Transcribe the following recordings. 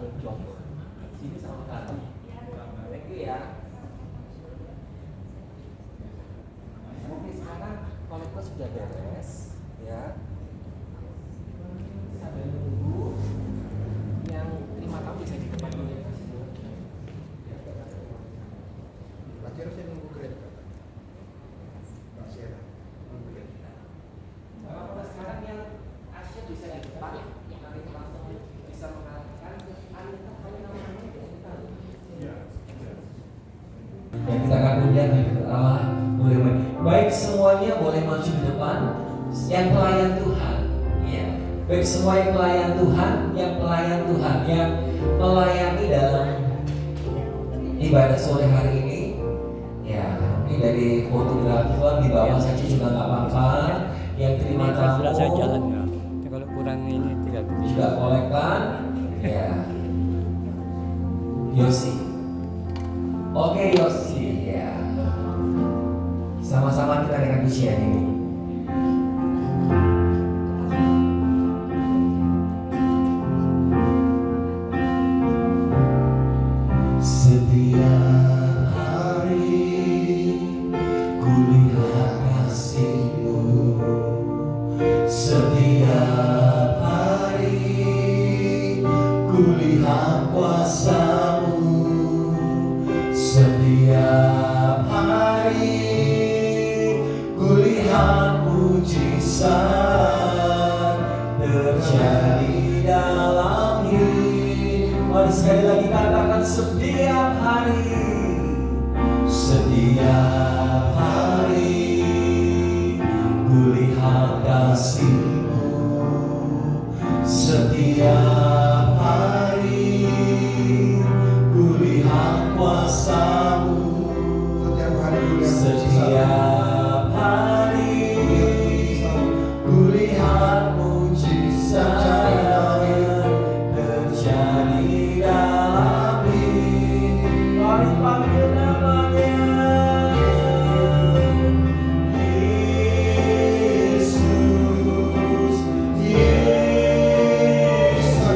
Sini sama kami. Thank you ya. Oke, sekarang kolektor sudah beres, ya. Sambil menunggu yang terima tamu bisa di depan dulu. Pak Cero saya nunggu grade. Pak Cero nunggu grade. Bapak sekarang yang Asia bisa di depan, nanti langsung bisa mengatakan Anita kali namanya. Ya, kita akan undang yang pertama boleh baik semuanya boleh maju di depan yang pelayan Tuhan, ya. Baik semua yang pelayan Tuhan, yang melayani dalam ibadah sore hari ini, ya. Ini dari fotografer di bawah saja juga nggak apa-apa. Yang terima tamu sudah saya jalan ya. Kalau kurang ini tidak juga kolektan, ya. Yosi. Oke Yosi, ya. Sama-sama kita dengan ujian ini. Setiap hari kulihat kasih-Mu, setiap hari kulihat kuasa-Mu, setiap hari kulihat mujizat terjadi dalam hidup. Mari sekali lagi katakan setiap hari kulihat kasih-Mu, setiap hari kulihat kuasa-Mu, setiap hari kulihat mujizat terjadi dalam hidup. Mari panggil namanya Yesus, Yesus.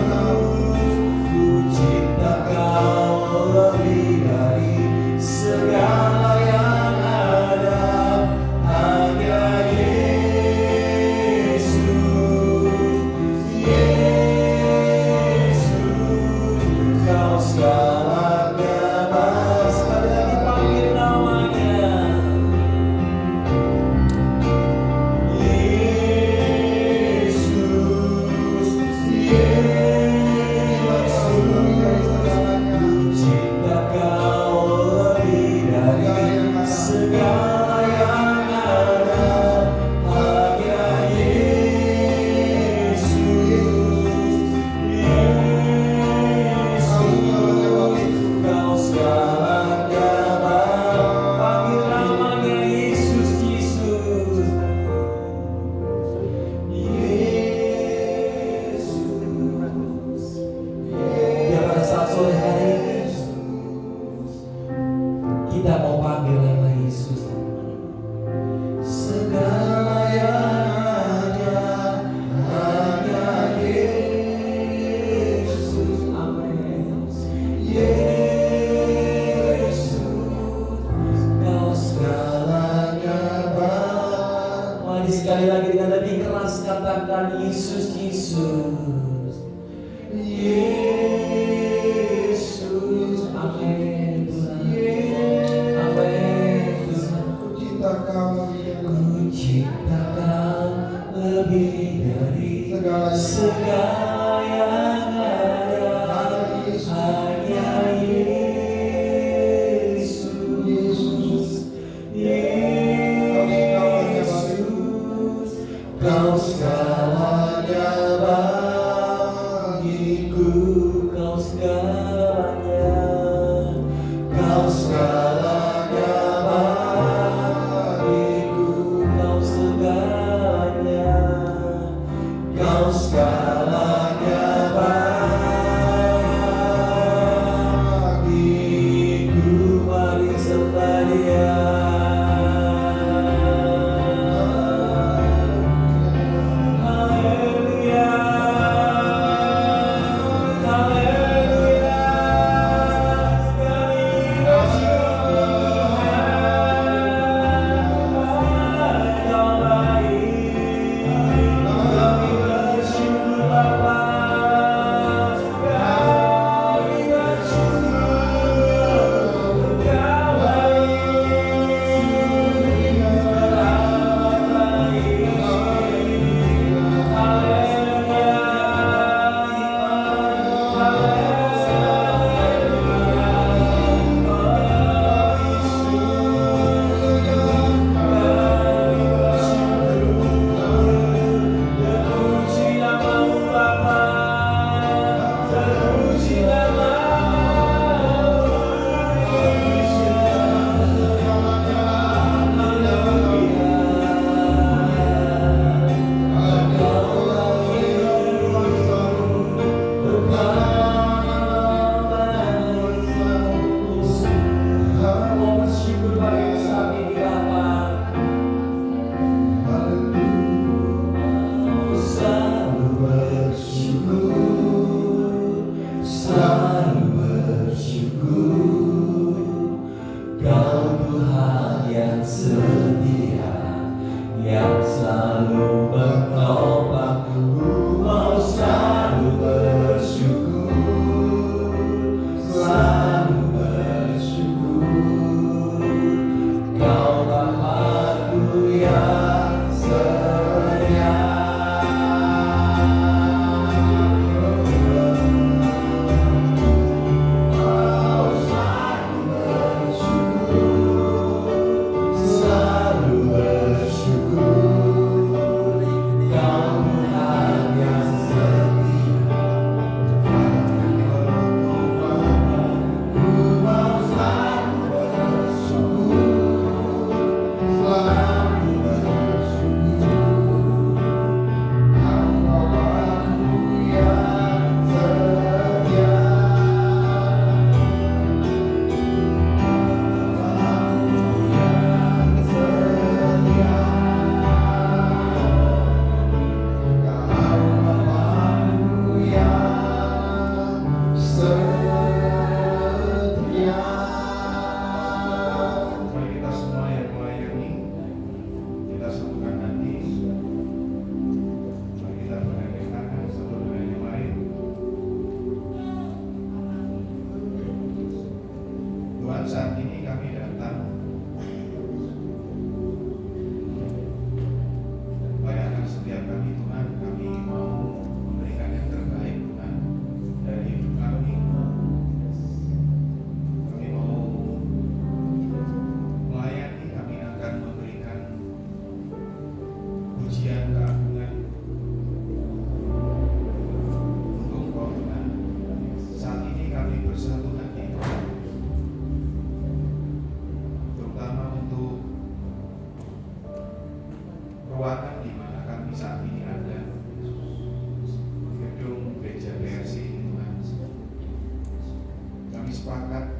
sepakat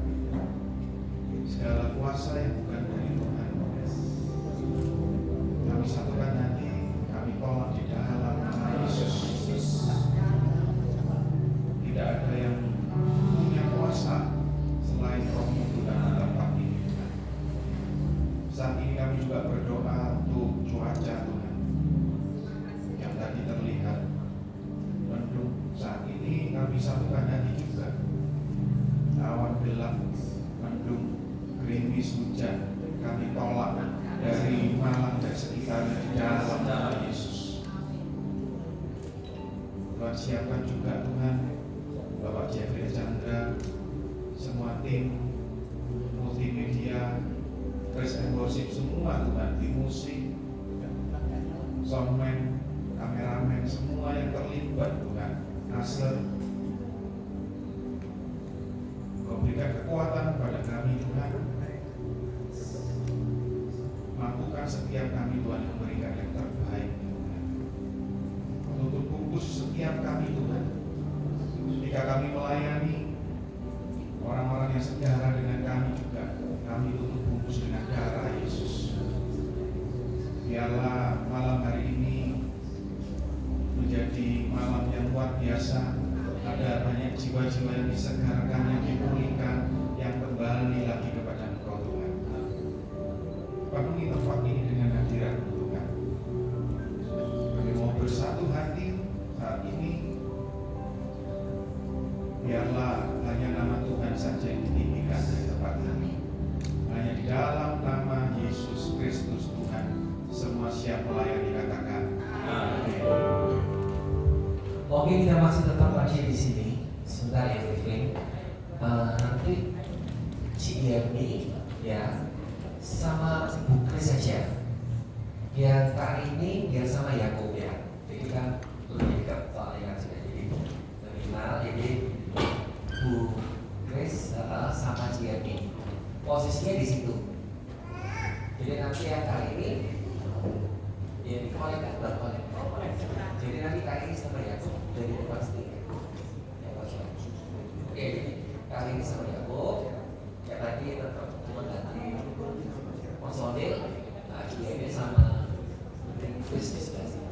segala kuasa yang bukan dari Tuhan kami satukan hati, kami tolak di dalam nama Yesus. Tidak ada yang punya kuasa selain Roh-Mu Tuhan di tempat ini. Saat ini kami juga berdoa untuk cuaca Tuhan yang tadi terlihat mendung. Saat ini kami satukan hati juga, awan gelap, mendung, gerimis, hujan kami tolak dari Malang dan sekitarnya di dalam nama Yesus. Tuhan siapkan juga Tuhan Bapak Jeffrey Chandra, semua tim multimedia, praise and worship semua Tuhan, tim musik, soundman, kameramen, semua yang terlibat Tuhan, Nasr, Kau berikan kekuatan kepada kami Tuhan, mampukan setiap kami Tuhan memberikan yang terbaik Tuhan, menutup bungkus setiap kami Tuhan, ketika kami melayani orang-orang yang sedarah dengan kami juga, kami tutup bungkus dengan darah Yesus. Biarlah malam hari ini menjadi malam yang luar biasa. Ada banyak jiwa-jiwa yang disegarkan, yang dipulihkan, yang kembali lagi kepada Engkau Tuhan. Penuhi tempat ini dengan hadirat-Mu Tuhan. Kami mau bersatu hati saat ini. Biarlah hanya nama Tuhan saja yang ditinggikan dari tempat ini. Hanya di dalam nama Yesus Kristus Tuhan, semua siap melayani, katakan amin. Oke, kita masih tetap lagi di sini. Sebentar ya, briefing. Nanti CIMI ya sama Bu Kris saja. Yang kali ini biar sama Yakub ya. Jadi kan lebih dekat soalnya kan sudah jadi terminal. Jadi Bu Kris sama CIMI posisinya di situ. Jadi nanti yang kali ini ya di kolek kan berkolek. Jadi nanti kali ini sama Yakub dari pasti. Oke, kali ini sama Yakub. Ya tadi tetap nanti personil, ini sama bisnis sih.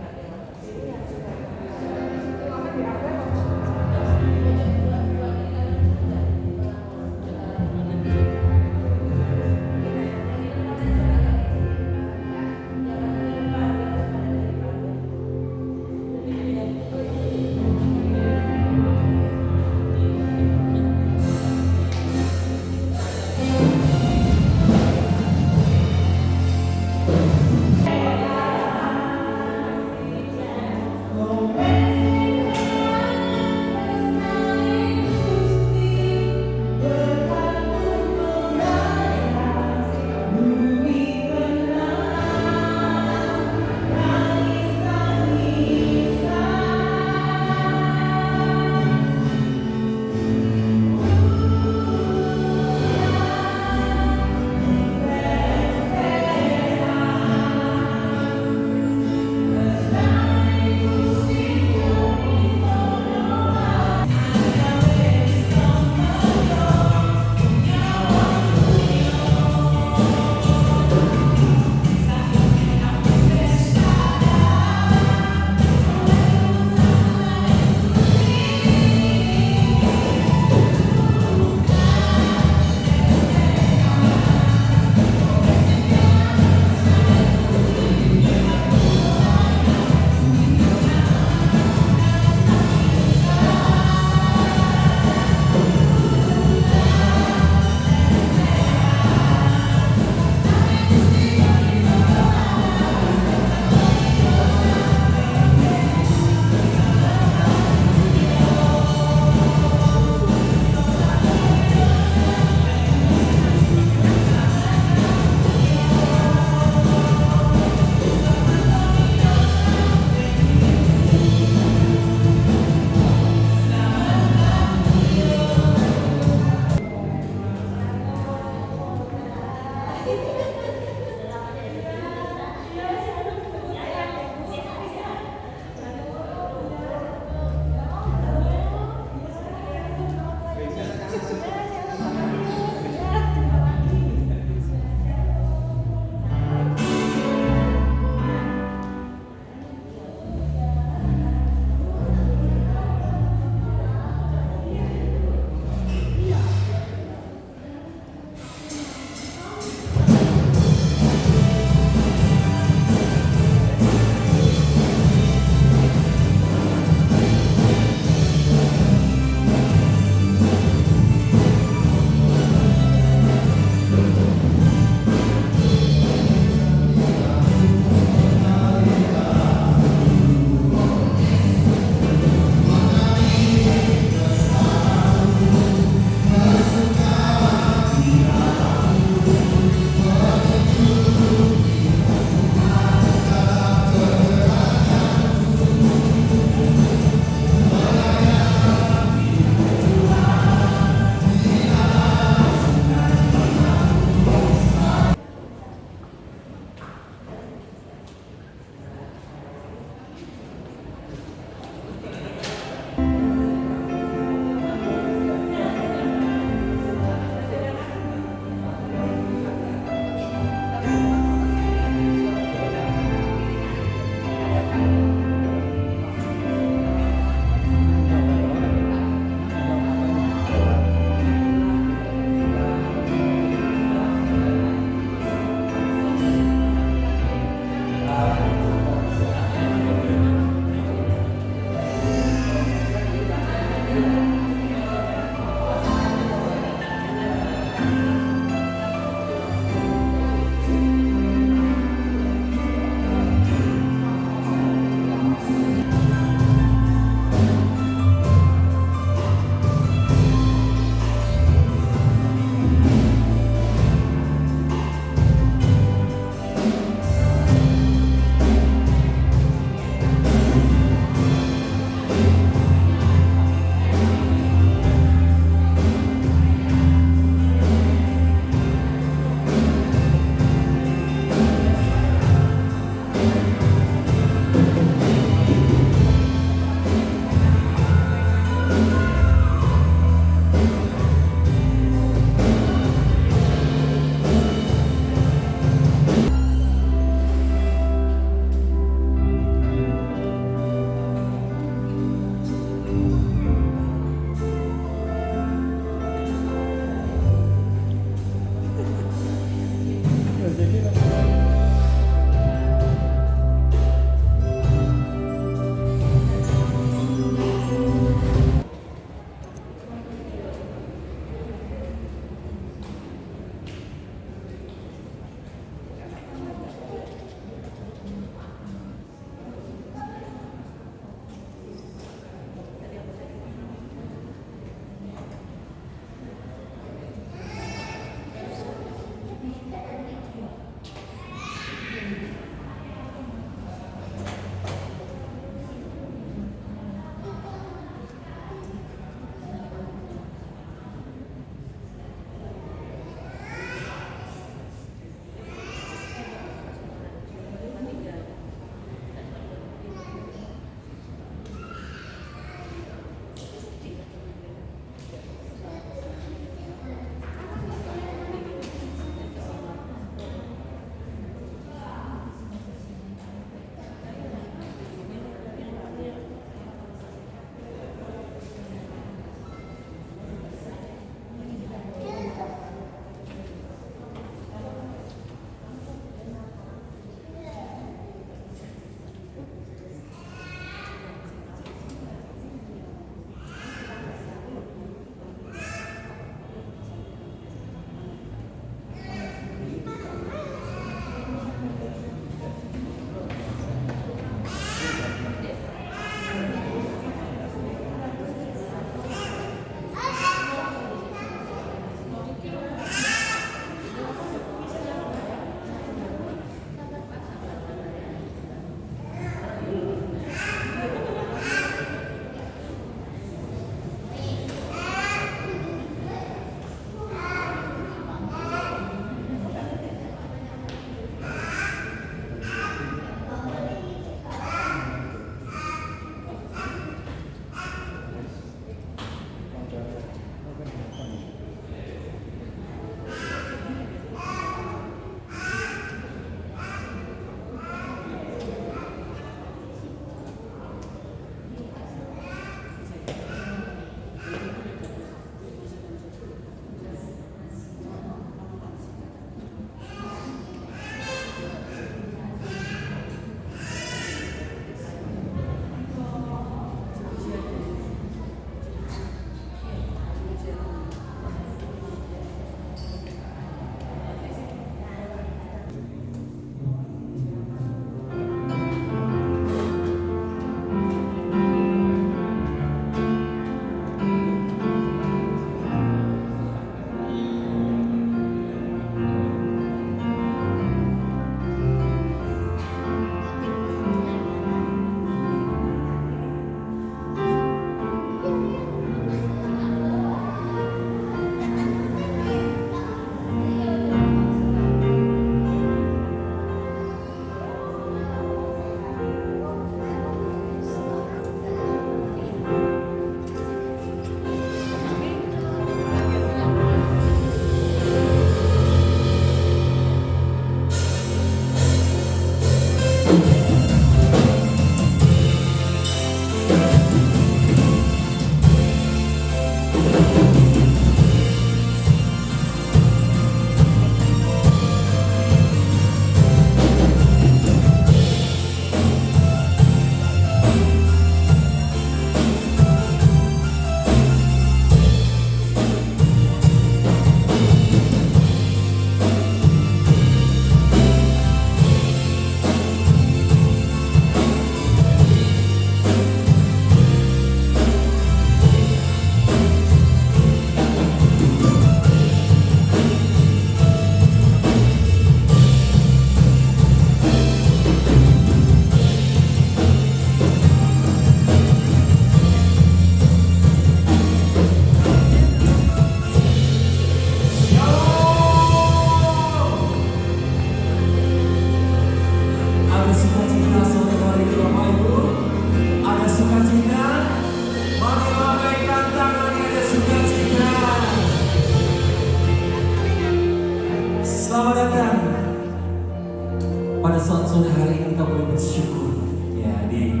sore hari ini kita boleh bersyukur ya di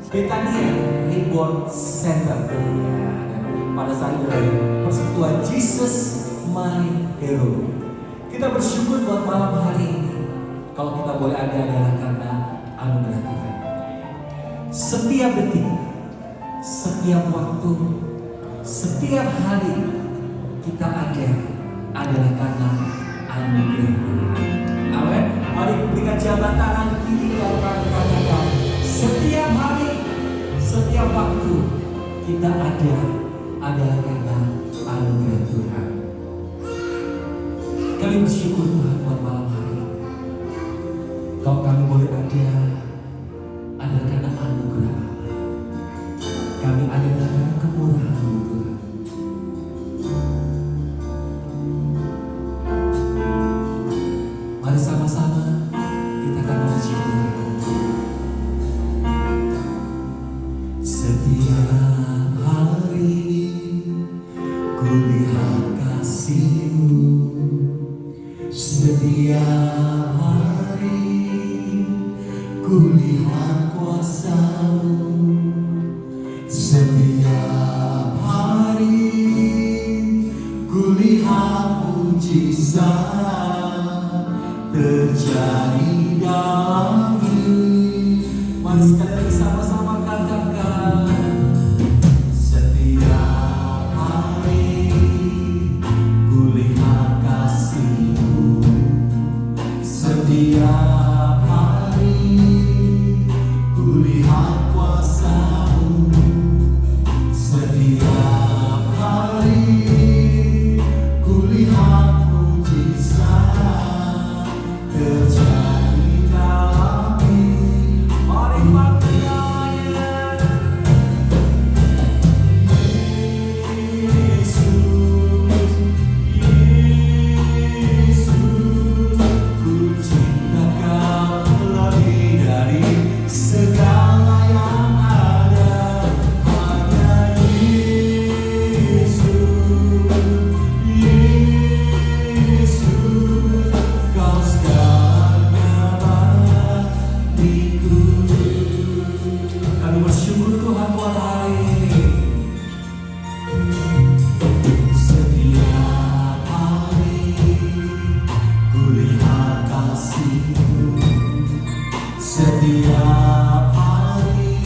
Betania Reborn Center ya, dan pada saat itu persekutuan Jesus My Hero. Kita bersyukur buat malam hari ini. Kalau kita boleh ada adalah karena anugerah Tuhan. Setiap detik, setiap waktu, setiap hari kita ada adalah karena anugerah Tuhan. Amin. Mari berikan jabat tangan kiri dan kanan. Setiap hari, setiap waktu kita ada adalah karena anugerah Tuhan. Kami bersyukur Tuhan buat malam hari ini. Kalau kami boleh ada adalah karena anugerah Allah. Kami ada karena kemurahan Tuhan. Mari sama-sama kita akan bersyukur. Setiap hari ku lihat kasih-Mu, setiap hari ku lihat kuasa-Mu, setiap hari ku lihat mujizat terjadi dalam hidup. Mari sekali lagi sama-sama katakan. Setiap hari ku lihat kasih-Mu, setiap hari ku lihat kuasa-Mu, setiap hari ku lihat mujizat terjadi dalam hidup. Mari panggilnya Yesus, Yesus, ku cinta Kau lebih dari segala yang ada. Hanya Yesus, Yesus, Kau segalanya bagiku. Kami bersyukur Tuhan buat hari ini. Setiap hari ku lihat kasih-Mu, setiap hari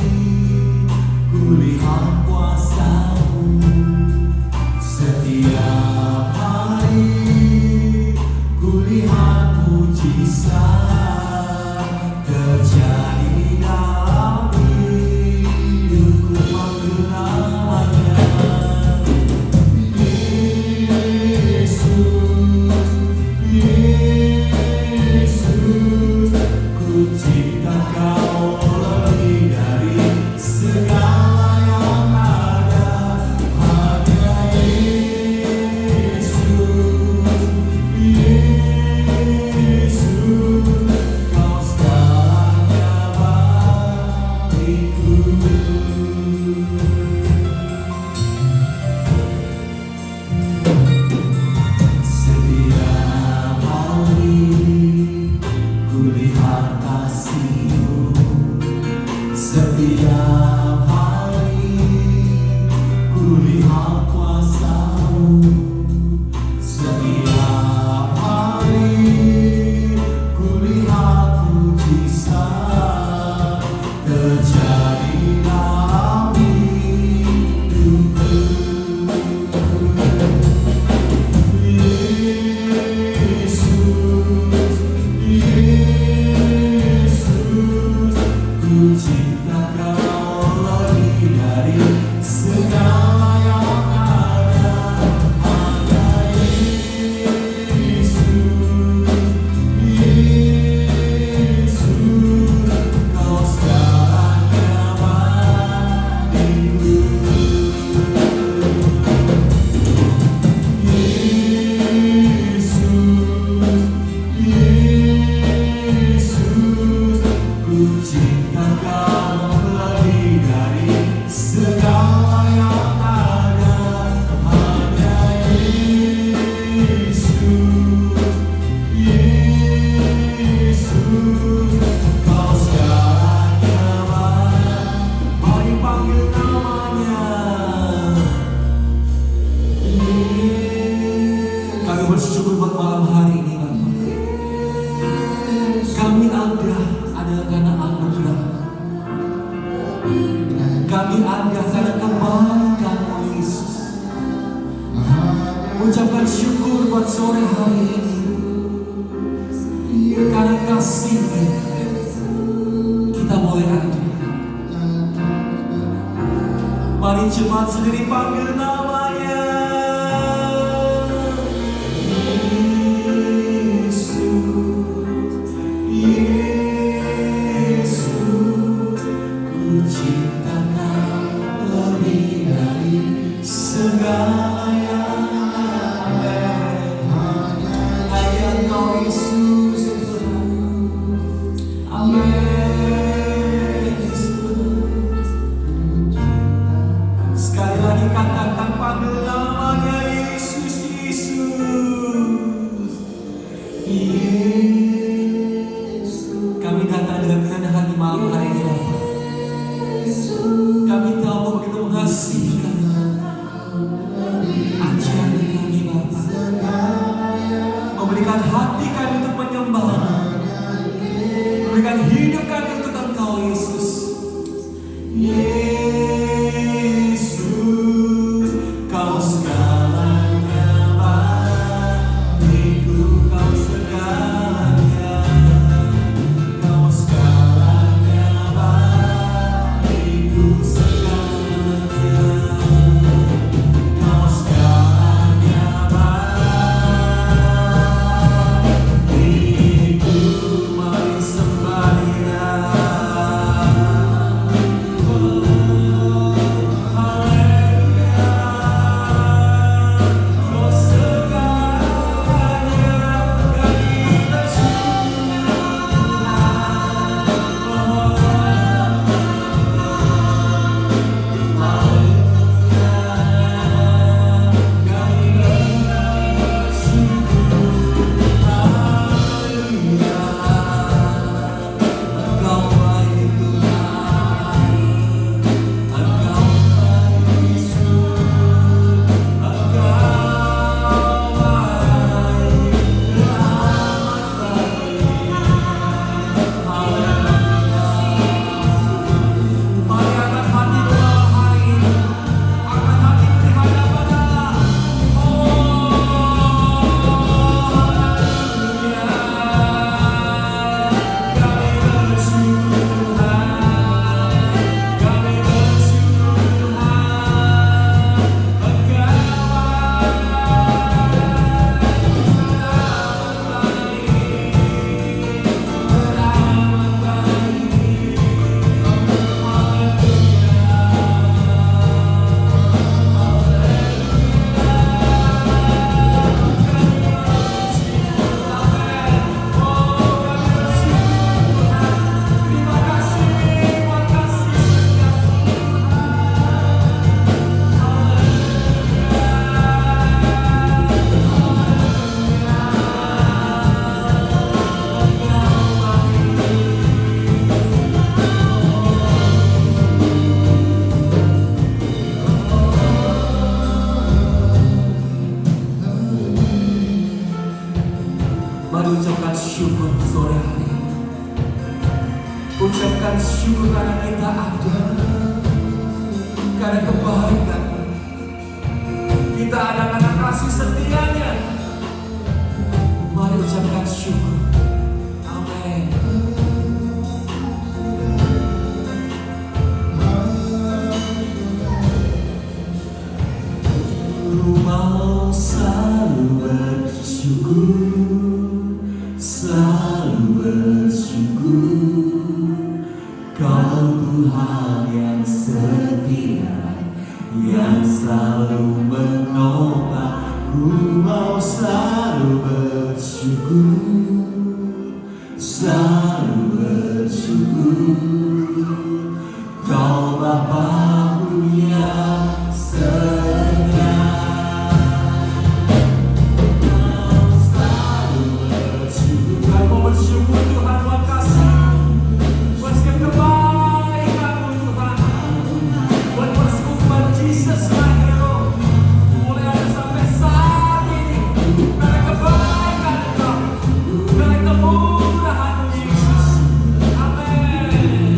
ku lihat kuasa-Mu, setiap hari ku lihat mujizat terjadi dalam hidupku. Panggil namanya Yesus, Yesus, ku cinta Kau lebih dari segala yang ada. Hanya Yesus, Yesus, Kau segalanya bagiku. Setiap hari ku lihat kasih-Mu, setiap hari ku lihat kuasa-Mu, setiap hari ku lihat mujizat terjadi dalam hidupku. Yesus, Yesus, ku cinta Kau lebih dari segala yang ada. Hanya Yesus, Yesus, Kau segalanya bagiku. Yesus, ku cinta Kau lebih dari segala yang sore hari ini, karena kasih-Nya kita boleh ada. Mari jemaat sendiri panggil namanya. Yesus, Yesus, ku cinta Kau lebih dari segala yang ada. Hanya Kau Yesus, amin. Sekali lagi katakan, panggil namanya Yesus, Yesus, Yesus. Kami datang dengan kerendahan hati malam hari ini, Bapa. Kami tahu begitu mengasihi kami. Ajari kami, Bapa, memberikan hati kami untuk menyembah, memberikan hidup kami untuk Engkau, Yesus. Yesus, Kau segalanya bagiku, Kau segalanya, Kau segalanya bagiku, segalanya, Kau segalanya bagiku. Mari sembah Dia. Mari ucapkan syukur sore hari ini. Ucapkan syukur karena kita ada, karena kebaikan. Kita ada karena kasih setia-Nya. Mari ucapkan syukur. Amin. Mau selalu bersyukur, selalu bersyukur. Kau Tuhan yang setia, yang selalu menolong. Ku mau selalu bersyukur, selalu bersyukur. Kau Bapa-Ku yang setia. Bersyukur Tuhan, makasih buat setiap kebaikan-Mu Tuhan, buat persekutuan Jesus my hero, mulai ada sampai saat ini, karena kebaikan Engkau, karena kemurahan Yesus. Amin.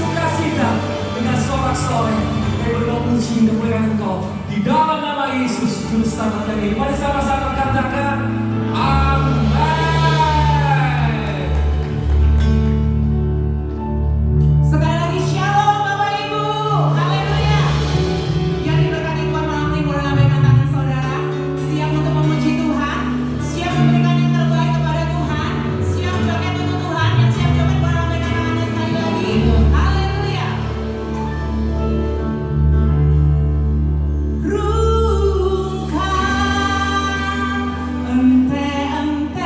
bersukacita dengan sorak-sorai. Kami berdoa puji kemuliaan Engkau di dalam nama Yesus Juru Selamat kami. Mari sama-sama katakan amin. Sekali lagi shalom Bapak Ibu, haleluya. Yang diberkati Tuhan malam ini boleh lambaikan tangan saudara. Siap untuk memuji Tuhan, siap memberikan yang terbaik kepada Tuhan, siap joget untuk Tuhan. Yang siap joget boleh lambaikan tangannya sekali lagi. Haleluya. Rungkang ente-ente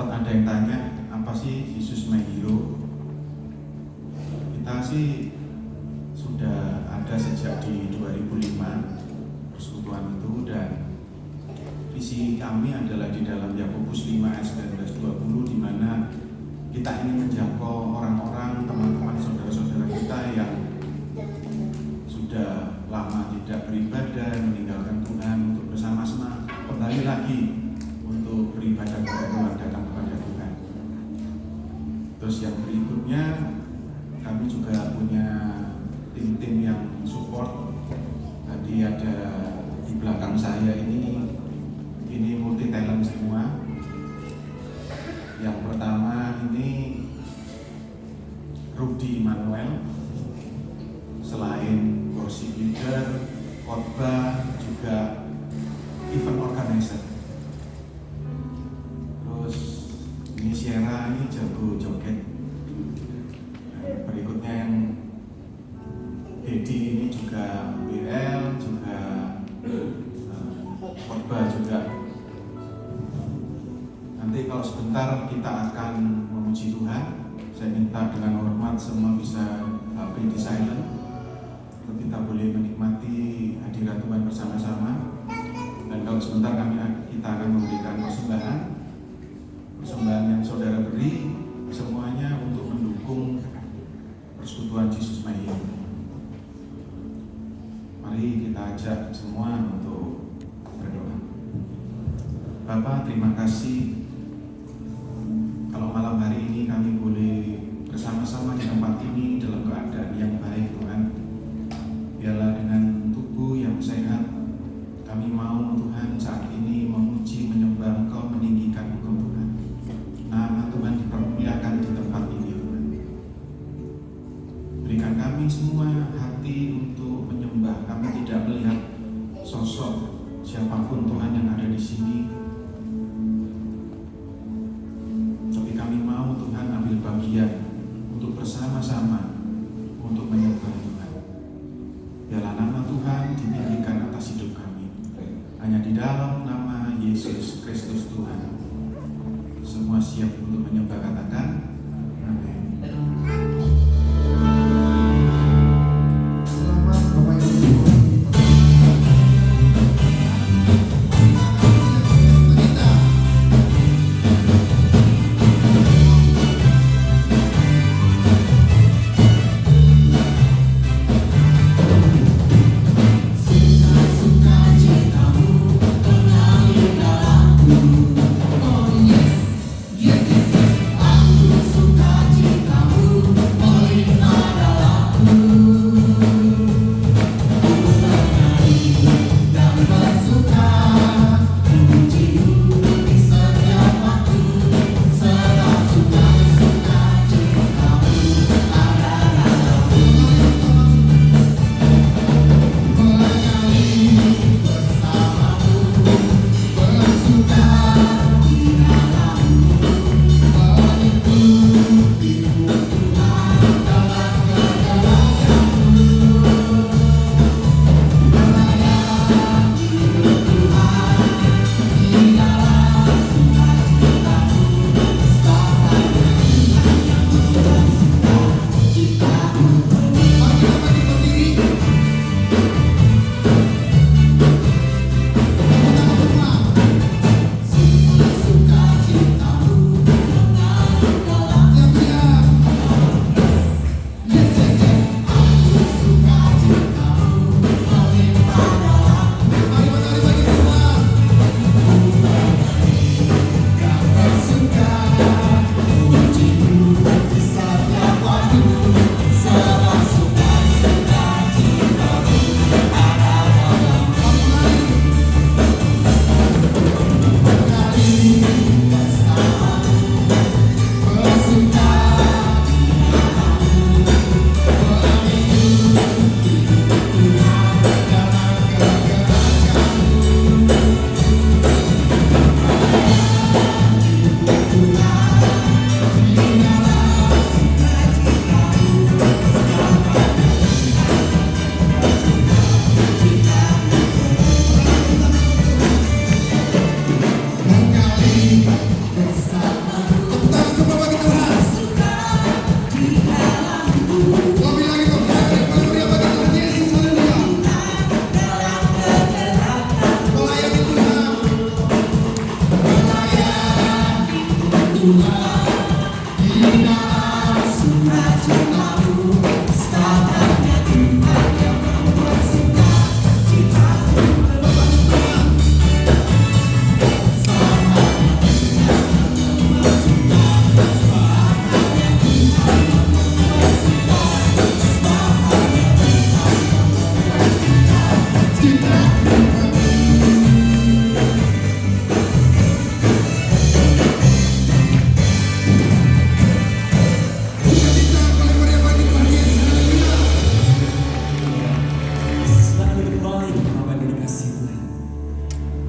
sempat ada yang tanya apa sih Jesus My Hero. Kita sih sudah ada sejak di 2005 persekutuan itu, dan visi kami adalah di dalam Yakobus 5 ayat 19-20, di mana kita ingin menjangkau orang-orang, teman-teman, saudara-saudara kita yang sudah lama tidak beribadah, meninggalkan Tuhan, untuk bersama-sama kembali lagi untuk beribadah kepada Tuhan, datang kepada Tuhan. Terus yang berikutnya, kami juga punya tim-tim yang support. Tadi ada di belakang saya ini multi talent semua. Yang pertama ini Rudy Immanuel, selain worship leader, khotbah, juga event organizer. Terus ini Sierra, ini jago joget. Berikutnya yang Dedi, ini juga BL, juga khotbah juga. Nanti kalau sebentar kita akan memuji Tuhan, saya minta dengan hormat semua bisa HP di silent, kita boleh menikmati hadirat Tuhan bersama-sama. Dan kalau sebentar kita akan memberikan persembahan yang saudara beri, semuanya untuk mendukung persekutuan Jesus My Hero. Mari kita ajak semua untuk berdoa. Bapa, terima kasih kalau malam hari ini kami boleh bersama-sama di tempat ini dalam keadaan yang baik, Tuhan. Biarlah dengan tubuh yang sehat, kami mau Tuhan saat ini memuji, menyembah Engkau, meninggikan Engkau, Tuhan. Nama Tuhan dipermuliakan di tempat ini, Tuhan. Berikan kami semua hati untuk menyembah. Kami tidak melihat sosok siapapun Tuhan yang ada di sini, tapi kami mau Tuhan ambil bagian untuk bersama-sama untuk menyembah Tuhan. Biarlah nama Tuhan ditinggikan atas hidup kami. Hanya di dalam nama Yesus Kristus Tuhan, semua siap untuk menyembah, katakan amin. Selamat Bapak Ibu. Aku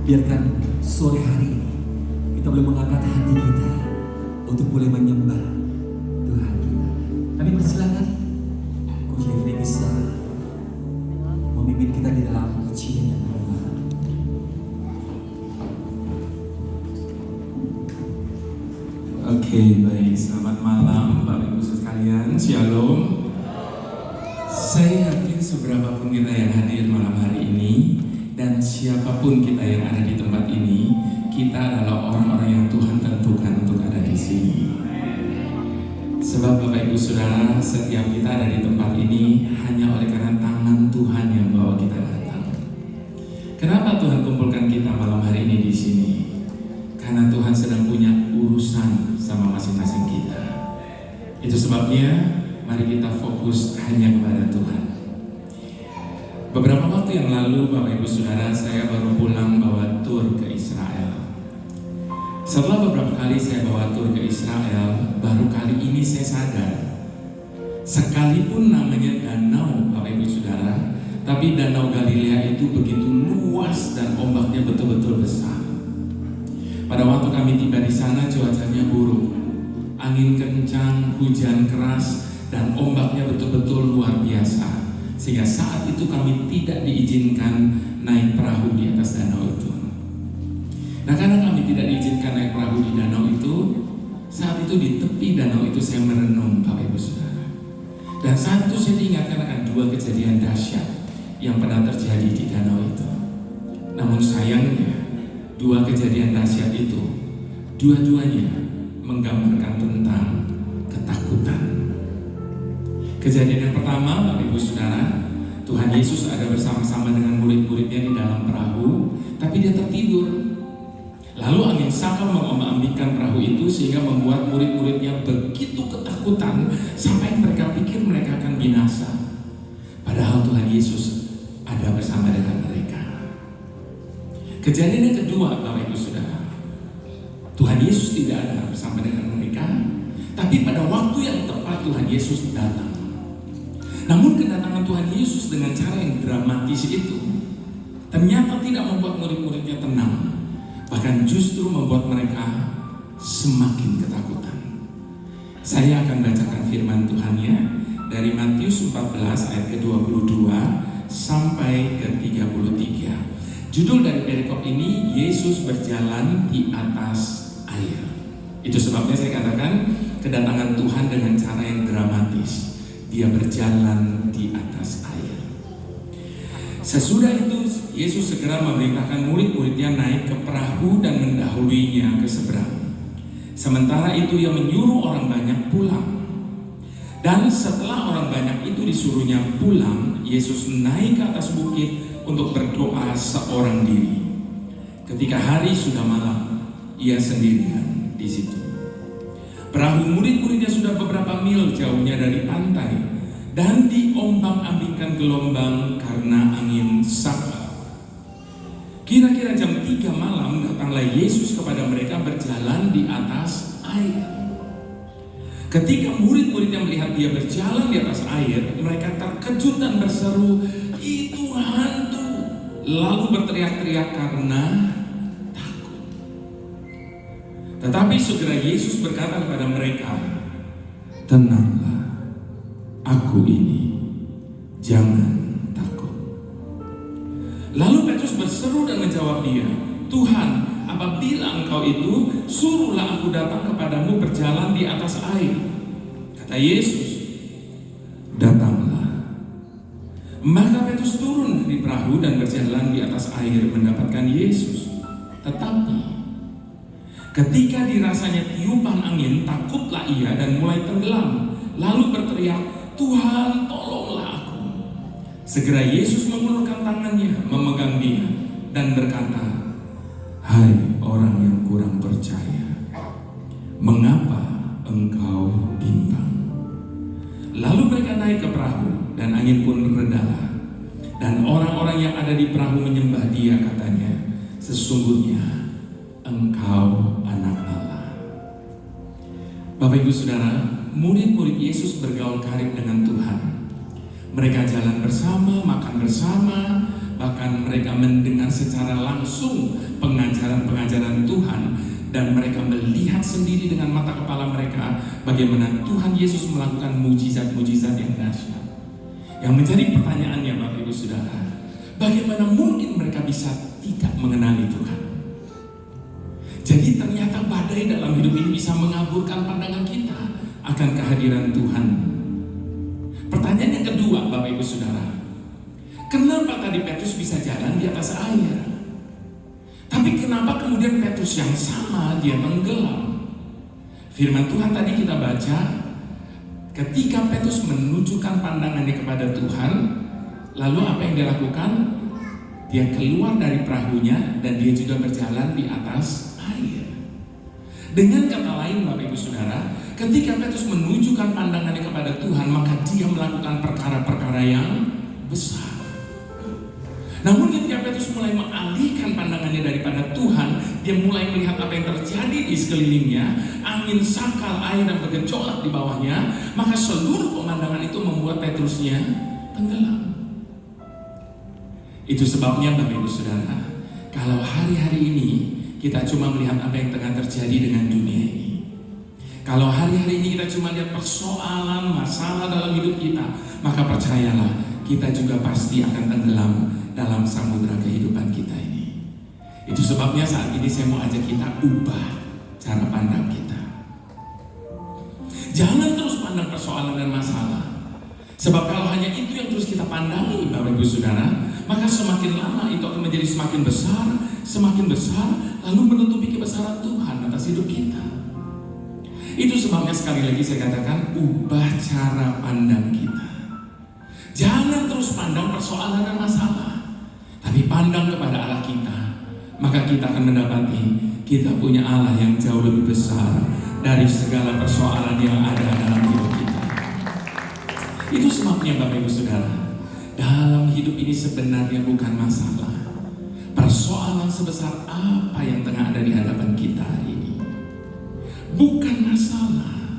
Biarkan sore hari ini kita boleh mengangkat hati kita untuk boleh menyembah Tuhan kita. Kami persilakan Coach Jeffrey bisa memimpin kita di dalam pujian yang benar. Oke, baik. Selamat malam Bapak Ibu sekalian. Shalom. Saya yakin seberapapun kita yang hadir malam hari ini dan siapapun kita yang ada di tempat ini, kita adalah orang-orang yang Tuhan tentukan untuk ada di sini. Sebab Bapak Ibu Saudara, setiap kita ada di tempat ini hanya oleh karena tangan Tuhan yang bawa kita datang. Kenapa Tuhan kumpulkan kita malam hari ini di sini? Karena Tuhan sedang punya urusan sama masing-masing kita. Itu sebabnya mari kita fokus hanya kepada Tuhan. Beberapa waktu yang lalu, Bapak Ibu Saudara, saya baru pulang bawa tur ke Israel. Setelah beberapa kali saya bawa tur ke Israel, baru kali ini saya sadar, sekalipun namanya danau, Bapak Ibu Saudara, tapi danau Galilea itu begitu luas dan ombaknya betul-betul besar. Pada waktu kami tiba di sana, cuacanya buruk, angin kencang, hujan keras, dan ombaknya betul-betul luar biasa. Sehingga saat itu kami tidak diizinkan naik perahu di atas danau itu. Nah, karena kami tidak diizinkan naik perahu di danau itu, saat itu di tepi danau itu saya merenung, Bapak Ibu Saudara. Dan saat itu saya diingatkan akan dua kejadian dahsyat yang pernah terjadi di danau itu. Namun sayangnya, dua kejadian dahsyat itu, dua-duanya menggambarkan tentang ketakutan. Kejadian yang pertama, Bapak Ibu Saudara, Tuhan Yesus ada bersama-sama dengan murid-muridnya di dalam perahu, tapi dia tertidur. Lalu angin sakal mengombang-ambingkan perahu itu sehingga membuat murid-muridnya begitu ketakutan sampai mereka pikir mereka akan binasa. Padahal Tuhan Yesus ada bersama dengan mereka. Kejadian yang kedua, Bapak Ibu Saudara, Tuhan Yesus tidak ada bersama dengan mereka, tapi pada waktu yang tepat Tuhan Yesus datang. Namun kedatangan Tuhan Yesus dengan cara yang dramatis itu ternyata tidak membuat murid-muridnya tenang, bahkan justru membuat mereka semakin ketakutan. Saya akan bacakan firman Tuhan-Nya dari Matius 14 ayat ke-22 sampai ke-33. Judul dari perikop ini, Yesus berjalan di atas air. Itu sebabnya saya katakan kedatangan Tuhan dengan cara yang dramatis. Dia berjalan di atas air. Sesudah itu Yesus segera memerintahkan murid-muridnya naik ke perahu dan mendahuluinya ke seberang. Sementara itu ia menyuruh orang banyak pulang. Dan setelah orang banyak itu disuruhnya pulang, Yesus naik ke atas bukit untuk berdoa seorang diri. Ketika hari sudah malam, ia sendirian di situ. Perahu murid-muridnya sudah beberapa mil jauhnya dari pantai dan diombang-ambingkan gelombang karena angin sakal. Kira-kira jam 3 malam datanglah Yesus kepada mereka berjalan di atas air. Ketika murid-muridnya melihat dia berjalan di atas air, mereka terkejut dan berseru, "Itu hantu!" Lalu berteriak-teriak karena Tetapi segera Yesus berkata kepada mereka, "Tenanglah, aku ini, jangan takut." Lalu Petrus berseru dan menjawab dia, "Tuhan, apabila Engkau itu, suruhlah aku datang kepadamu berjalan di atas air." Kata Yesus, "Datanglah." Maka Petrus turun dari perahu dan berjalan di atas air mendapatkan Yesus. Tetapi Ketika dirasanya tiupan angin, takutlah ia dan mulai tenggelam, lalu berteriak, "Tuhan, tolonglah aku." Segera Yesus mengulurkan tangannya, memegang dia dan berkata, "Hai orang yang kurang percaya, mengapa engkau bimbang?" Lalu mereka naik ke perahu dan angin pun redalah. Dan orang-orang yang ada di perahu menyembah dia, katanya, "Sesungguhnya engkau anak Allah." Bapak Ibu Saudara, murid-murid Yesus bergaul karib dengan Tuhan. Mereka jalan bersama, makan bersama, bahkan mereka mendengar secara langsung pengajaran-pengajaran Tuhan, dan mereka melihat sendiri dengan mata kepala mereka bagaimana Tuhan Yesus melakukan mujizat-mujizat yang dahsyat. Yang menjadi pertanyaannya, Bapak Ibu Saudara, bagaimana mungkin mereka bisa tidak mengenali Tuhan? Jadi ternyata badai dalam hidup ini bisa mengaburkan pandangan kita akan kehadiran Tuhan. Pertanyaan yang kedua, Bapak Ibu Saudara, kenapa tadi Petrus bisa jalan di atas air? Tapi kenapa kemudian Petrus yang sama dia tenggelam? Firman Tuhan tadi kita baca, ketika Petrus menunjukkan pandangannya kepada Tuhan, lalu apa yang dia lakukan? Dia keluar dari perahunya dan dia juga berjalan di atas air. Dengan kata lain, Bapak Ibu Saudara, ketika Petrus menunjukkan pandangannya kepada Tuhan, maka dia melakukan perkara-perkara yang besar. Namun ketika Petrus mulai mengalihkan pandangannya daripada Tuhan, dia mulai melihat apa yang terjadi di sekelilingnya, angin sakal, air yang bergejolak di bawahnya, maka seluruh pemandangan itu membuat Petrusnya tenggelam. Itu sebabnya Bapak Ibu Saudara, kalau hari-hari ini kita cuma melihat apa yang tengah terjadi dengan dunia ini, kalau hari-hari ini kita cuma lihat persoalan, masalah dalam hidup kita, maka percayalah, kita juga pasti akan tenggelam dalam samudera kehidupan kita ini. Itu sebabnya saat ini saya mau ajak kita ubah cara pandang kita. Jangan terus pandang persoalan dan masalah. Sebab kalau hanya itu yang terus kita pandangi, Bapak Ibu Saudara, maka semakin lama itu akan menjadi semakin besar, lalu menutupi kebesaran Tuhan atas hidup kita. Itu sebabnya sekali lagi saya katakan, ubah cara pandang kita. Jangan terus pandang persoalan dan masalah, tapi pandang kepada Allah kita. Maka kita akan mendapati kita punya Allah yang jauh lebih besar dari segala persoalan yang ada dalam hidup kita. Itu sebabnya Bapak Ibu Saudara, dalam hidup ini sebenarnya bukan masalah, persoalan sebesar apa yang tengah ada di hadapan kita hari ini. Bukan masalah,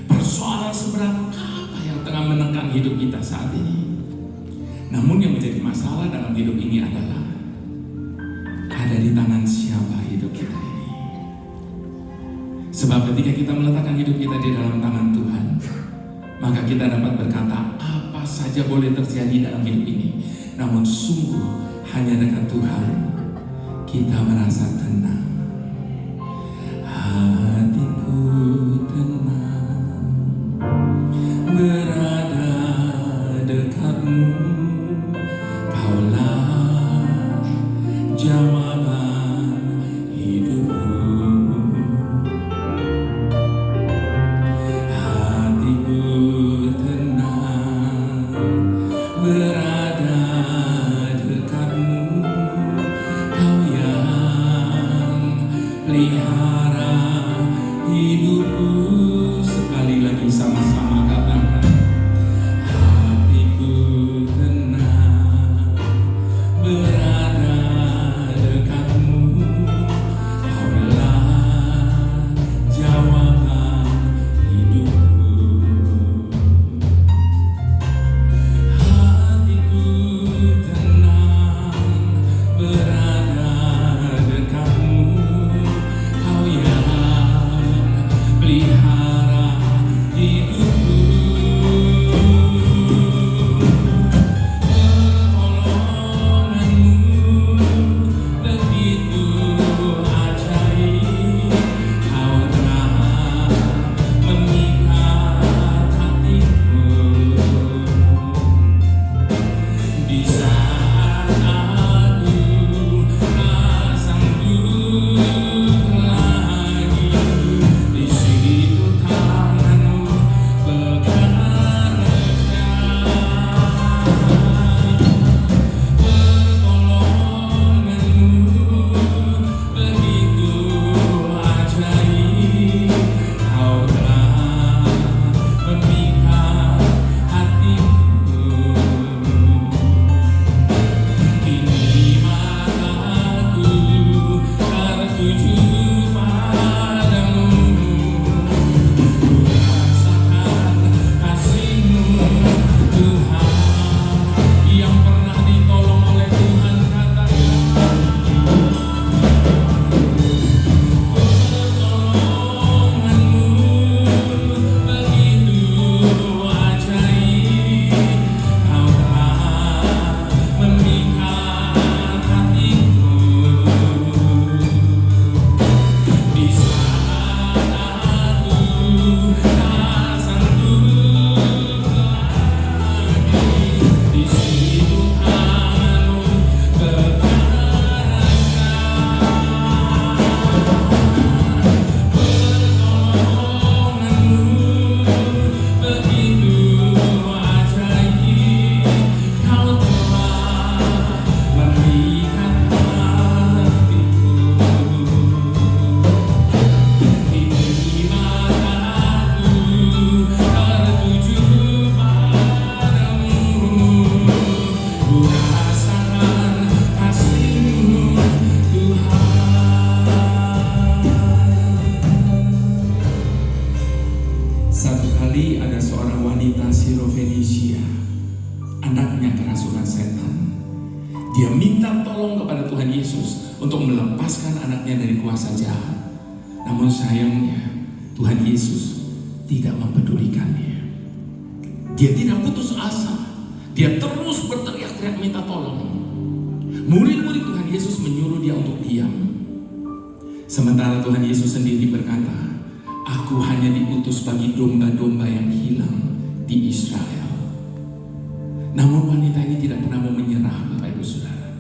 persoalan seberat apa yang tengah menekan hidup kita saat ini. Namun yang menjadi masalah dalam hidup ini adalah ada di tangan siapa hidup kita ini. Sebab ketika kita meletakkan hidup kita di dalam tangan Tuhan, maka kita dapat berkata apa saja boleh terjadi dalam hidup ini. Namun sungguh hanya dekat Tuhan kita merasa tenang. Hatiku tenang berada dekatmu, Kaulah jawaban hidupku. Hatiku tenang berada dekatmu, Kau yang Satu kali ada seorang wanita Sirofenisia, anaknya kerasukan setan. Dia minta tolong kepada Tuhan Yesus untuk melepaskan anaknya dari kuasa jahat. Namun sayangnya Tuhan Yesus tidak mempedulikannya. Dia tidak putus asa. Dia terus berteriak-teriak minta tolong. Murid-murid Tuhan Yesus menyuruh dia untuk diam. Sementara Tuhan Yesus sendiri berkata, "Aku hanya diutus bagi domba-domba yang hilang di Israel." Namun wanita ini tidak pernah mau menyerah, Bapak Ibu Saudara.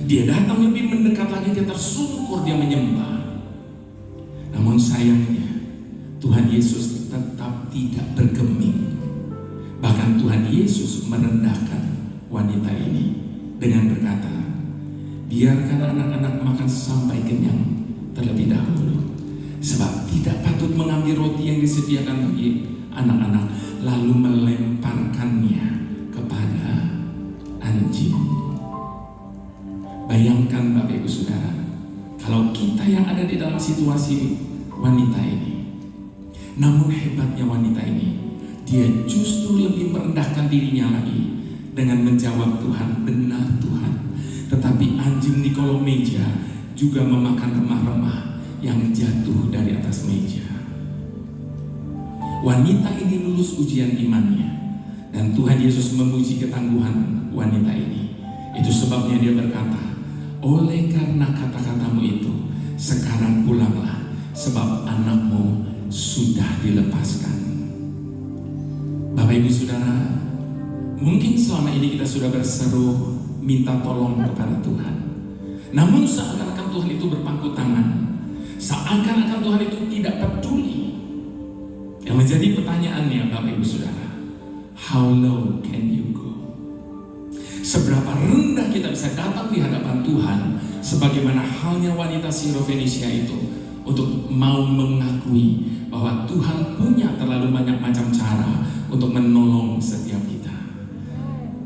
Dia datang lebih mendekat lagi, dia tersungkur, dia menyembah. Namun sayangnya Tuhan Yesus tetap tidak bergeming. Bahkan Tuhan Yesus merendahkan wanita ini dengan berkata, "Biarkan anak-anak makan sampai kenyang terlebih dahulu, sebab tidak patut mengambil roti yang disediakan bagi anak-anak lalu melemparkannya kepada anjing." Bayangkan Bapak Ibu Saudara, kalau kita yang ada di dalam situasi wanita ini. Namun hebatnya wanita ini, dia justru lebih merendahkan dirinya lagi dengan menjawab, "Tuhan, benar Tuhan." Tetapi anjing di kolong meja juga memakan remah-remah yang jatuh dari atas meja. Wanita ini lulus ujian imannya, dan Tuhan Yesus memuji ketangguhan wanita ini. Itu sebabnya dia berkata, "Oleh karena kata-katamu itu, sekarang pulanglah, sebab anakmu sudah dilepaskan." Bapak Ibu Saudara, mungkin selama ini kita sudah berseru minta tolong kepada Tuhan. Namun seakan-akan Tuhan itu berpangku tangan, seakan-akan Tuhan itu tidak peduli. Yang menjadi pertanyaannya Bapak Ibu Saudara, how low can you go? Seberapa rendah kita bisa datang di hadapan Tuhan, sebagaimana halnya wanita Sirofenisia itu, untuk mau mengakui bahwa Tuhan punya terlalu banyak macam cara untuk menolong setiap kita.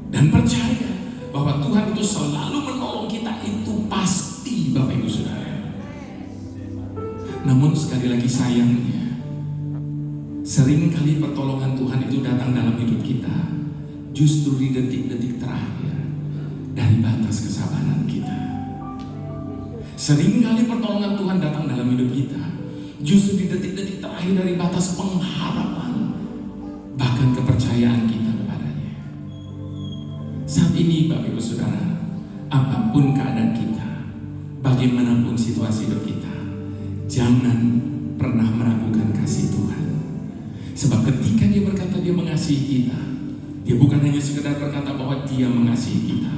Dan percaya bahwa Tuhan itu selalu menolong kita, itu pasti Bapak Ibu Saudara. Namun sekali lagi sayangnya, seringkali pertolongan Tuhan itu datang dalam hidup kita justru di detik-detik terakhir dari batas kesabaran kita. Seringkali pertolongan Tuhan datang dalam hidup kita justru di detik-detik terakhir dari batas pengharapan, bahkan kepercayaan kita kepadanya. Saat ini Bapak Ibu Saudara, apapun keadaan kita, bagaimanapun situasi hidup kita, jangan pernah meragukan kasih Tuhan. Sebab ketika dia berkata dia mengasihi kita, dia bukan hanya sekedar berkata bahwa dia mengasihi kita,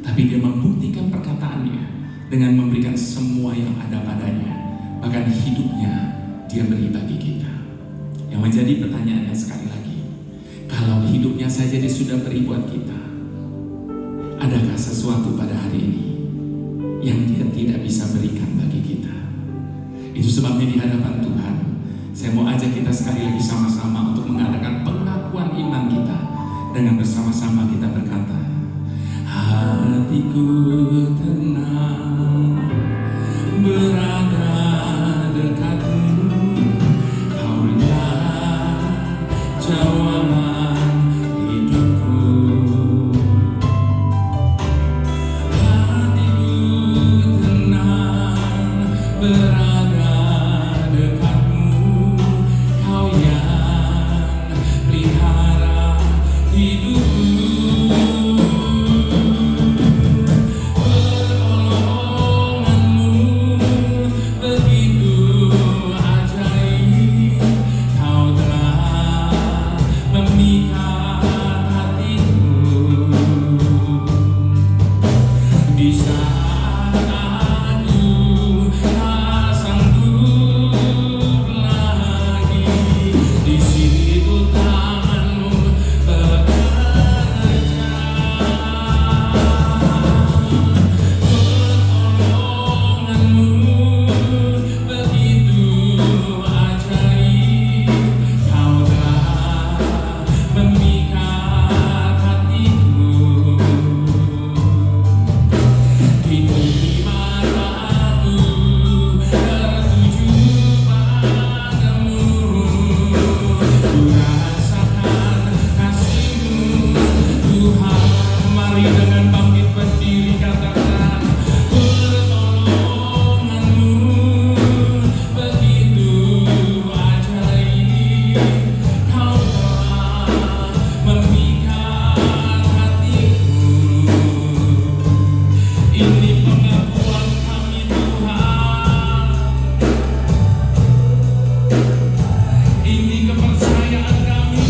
tapi dia membuktikan perkataannya dengan memberikan semua yang ada padanya, bahkan hidupnya dia beri bagi kita. Yang menjadi pertanyaannya sekali lagi, kalau hidupnya saja dia sudah beri buat kita, adakah sesuatu pada hari ini yang dia tidak bisa berikan bagi kita? Itu sebabnya di hadapan Tuhan, saya mau ajak kita sekali lagi sama-sama untuk mengadakan pengakuan iman kita, dengan bersama-sama kita berkata, "Hatiku tenang berada dekatmu, Kaulah jawaban hidupku. Hatiku tenang berada dekatmu, Kau yang pelihara hidupku." Kau telah memikat hatiku. Ini pengakuan kami Tuhan, ini kepercayaan kami.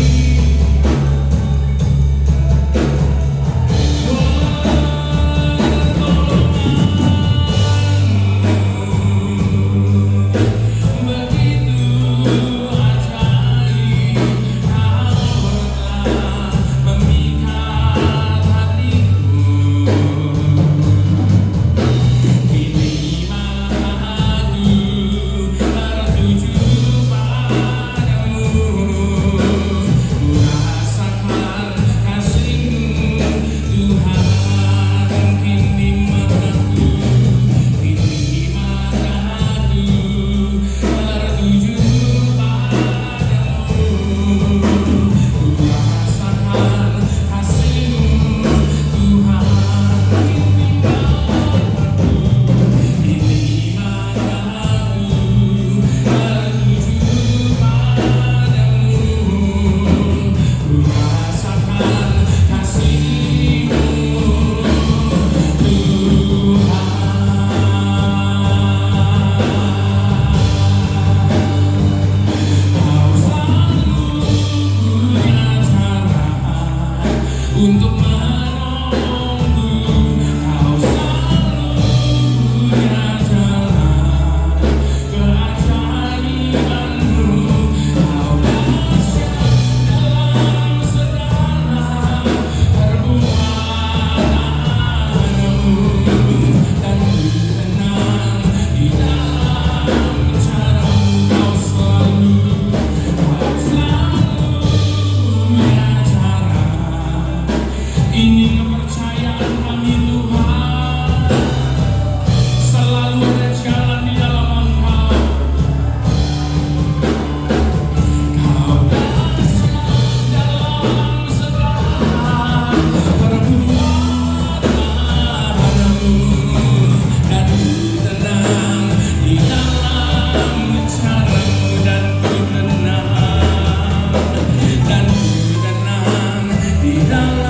Untuk menunggu, kau selalu punya jalan keajaibanmu. Kau dahsyat dalam segala perbuatanmu, dan tenang di dalam caramu. Kau selalu punya cara. Ini kepercayaan kami Tuhan, selalu ada jalan di dalam Engkau. Kau dahsyat dalam segala perbuatanmu, dan tenang di dalam caramu, dan tenang di dalam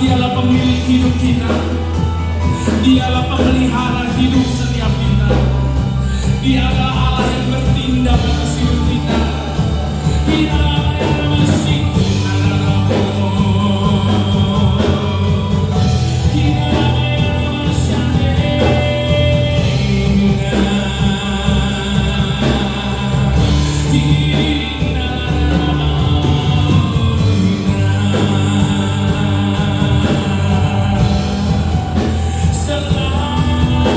Dialah pemilik hidup kita, Dialah pemelihara hidup setiap kita, Dialah Allah yang bertindak atas hidup kita. Selalu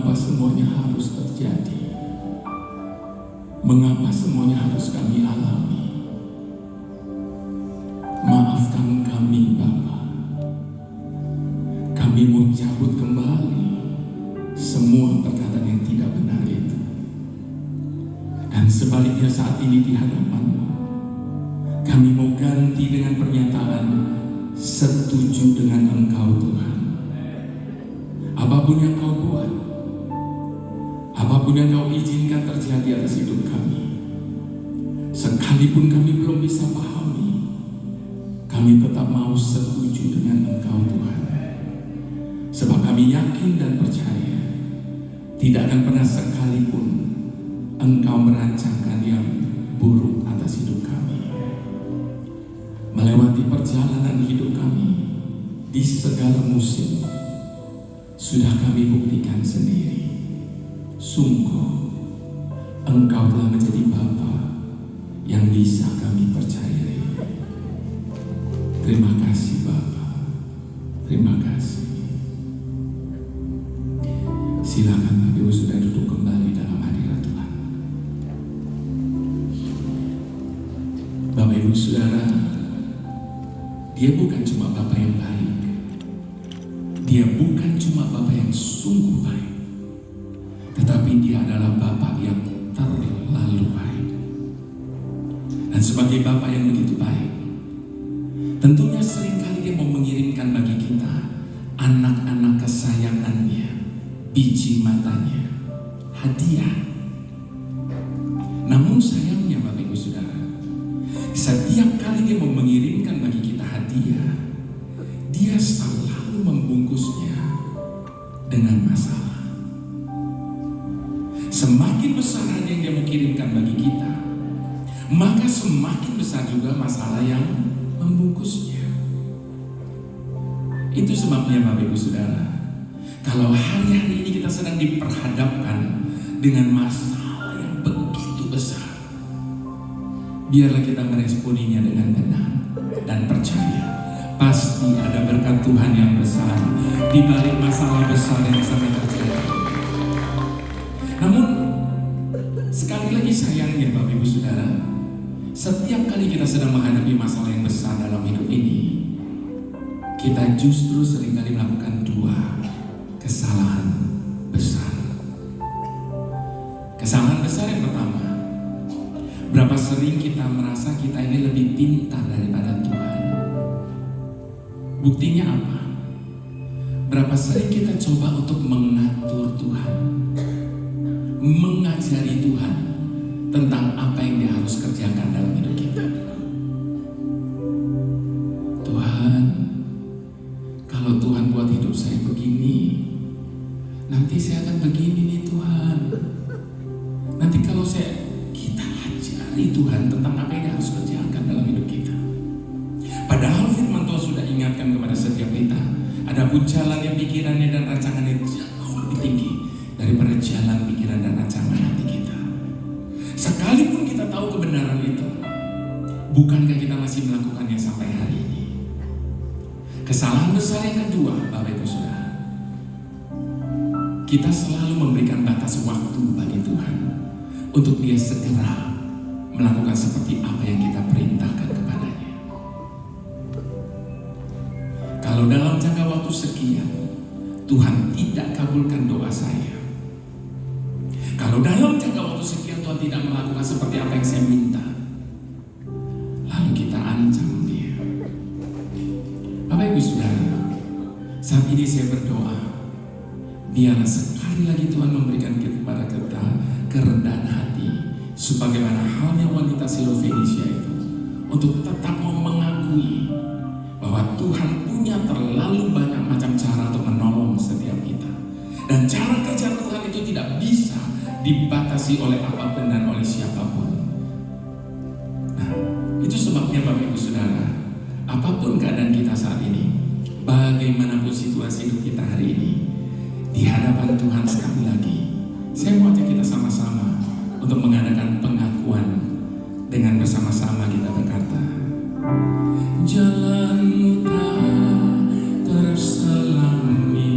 Mengapa semuanya harus terjadi? Mengapa semuanya harus kami alami? Maafkan kami Bapa. Kami mau cabut kembali semua perkataan yang tidak benar itu. Dan sebaliknya saat ini di hadapan-Mu, kami mau ganti dengan pernyataan setuju dengan Engkau Tuhan. Apapun yang Kau buat, apapun yang Kau izinkan terjadi atas hidup kami, sekalipun kami belum bisa pahami, kami tetap mau setuju dengan Engkau Tuhan. Sebab kami yakin dan percaya tidak akan pernah sekalipun Engkau merancangkan yang buruk atas hidup kami. Melewati perjalanan hidup kami di segala musim, sudah kami buktikan sendiri. Sungguh Engkau telah menjadi Bapa yang bisa kami percayai. Terima kasih Bapa. Terima kasih. Silakan Bapak Ibu sudah duduk kembali dalam hadirat Tuhan. Bapak Ibu Saudara, Dia bukan cuma Bapa yang baik. Dia bukan cuma Bapa yang sungguh baik, tetapi Dia adalah Bapa yang terlalu baik. Dan sebagai Bapa yang begitu baik, tentunya seringkali Dia mau mengirimkan bagi kita anak-anak kesayangannya, biji matanya, hadiah. Namun sayangnya Bapak Ibu Saudara, setiap kali Dia mau mengirimkan bagi kita hadiah, Dia selalu membungkusnya dengan masalah. Semakin besar hadiah yang Dia mau kirimkan bagi kita, maka semakin besar juga masalah yang membungkusnya. Itu sebabnya Bapak Ibu Saudara, kalau hari-hari ini kita sedang diperhadapkan dengan masalah yang begitu besar, biarlah kita meresponinya dengan tenang dan percaya pasti ada berkat Tuhan yang besar di balik masalah besar yang sedang terjadi. Namun sekali lagi sayangnya Bapak Ibu Saudara, setiap kali kita sedang menghadapi masalah yang besar dalam hidup ini, kita justru seringkali melakukan dua kesalahan besar. Kesalahan besar yang pertama, berapa sering kita merasa kita ini lebih pintar daripada Tuhan. Buktinya apa? Berapa sering kita coba untuk mengatur Tuhan, mengajari Tuhan tentang apa yang Dia harus kerjakan dalam hidup kita. Tuhan, kalau Tuhan buat hidup saya begini, nanti saya akan begini nih Tuhan. Nanti kalau kita ajari Tuhan tentang apa yang Dia harus kerjakan dalam hidup kita. Padahal firman Tuhan sudah ingatkan kepada setiap kita, adapun jalannya, pikirannya dan rancangannya jauh lebih tinggi daripada jalan, pikiran dan rancangan hati kita. Sekalipun kita tahu kebenaran itu, bukankah kita masih melakukannya sampai hari ini? Kesalahan besar yang kedua, Bapak Ibu Saudara, kita selalu memberikan batas waktu bagi Tuhan untuk Dia segera melakukan seperti apa yang kita perintahkan kepadanya. Kalau dalam jangka waktu sekian Tuhan tidak kabulkan doa saya, kalau dalam jangka waktu sekian Tuhan tidak melakukan seperti apa yang saya minta, lalu kita ancam Dia. Bapak Ibu Saudara, saat ini saya berdoa, biarlah sekali lagi Tuhan memberikan kepada kita kerendahan hati, sebagaimana halnya wanita Sylo-Fenisia itu, untuk tetap mau mengakui bahwa Tuhan punya terlalu banyak macam cara untuk menolong setiap kita, dan cara kerja Tuhan itu tidak bisa dibatasi oleh apapun dan oleh siapapun. Nah, itu sebabnya Bapak Ibu Saudara, apapun keadaan kita saat ini, bagaimanapun situasi hidup kita hari ini, di hadapan Tuhan sekali lagi, saya mau ajak kita sama-sama untuk mengadakan pengakuan dengan bersama-sama kita berkata, jalanmu tak terselami,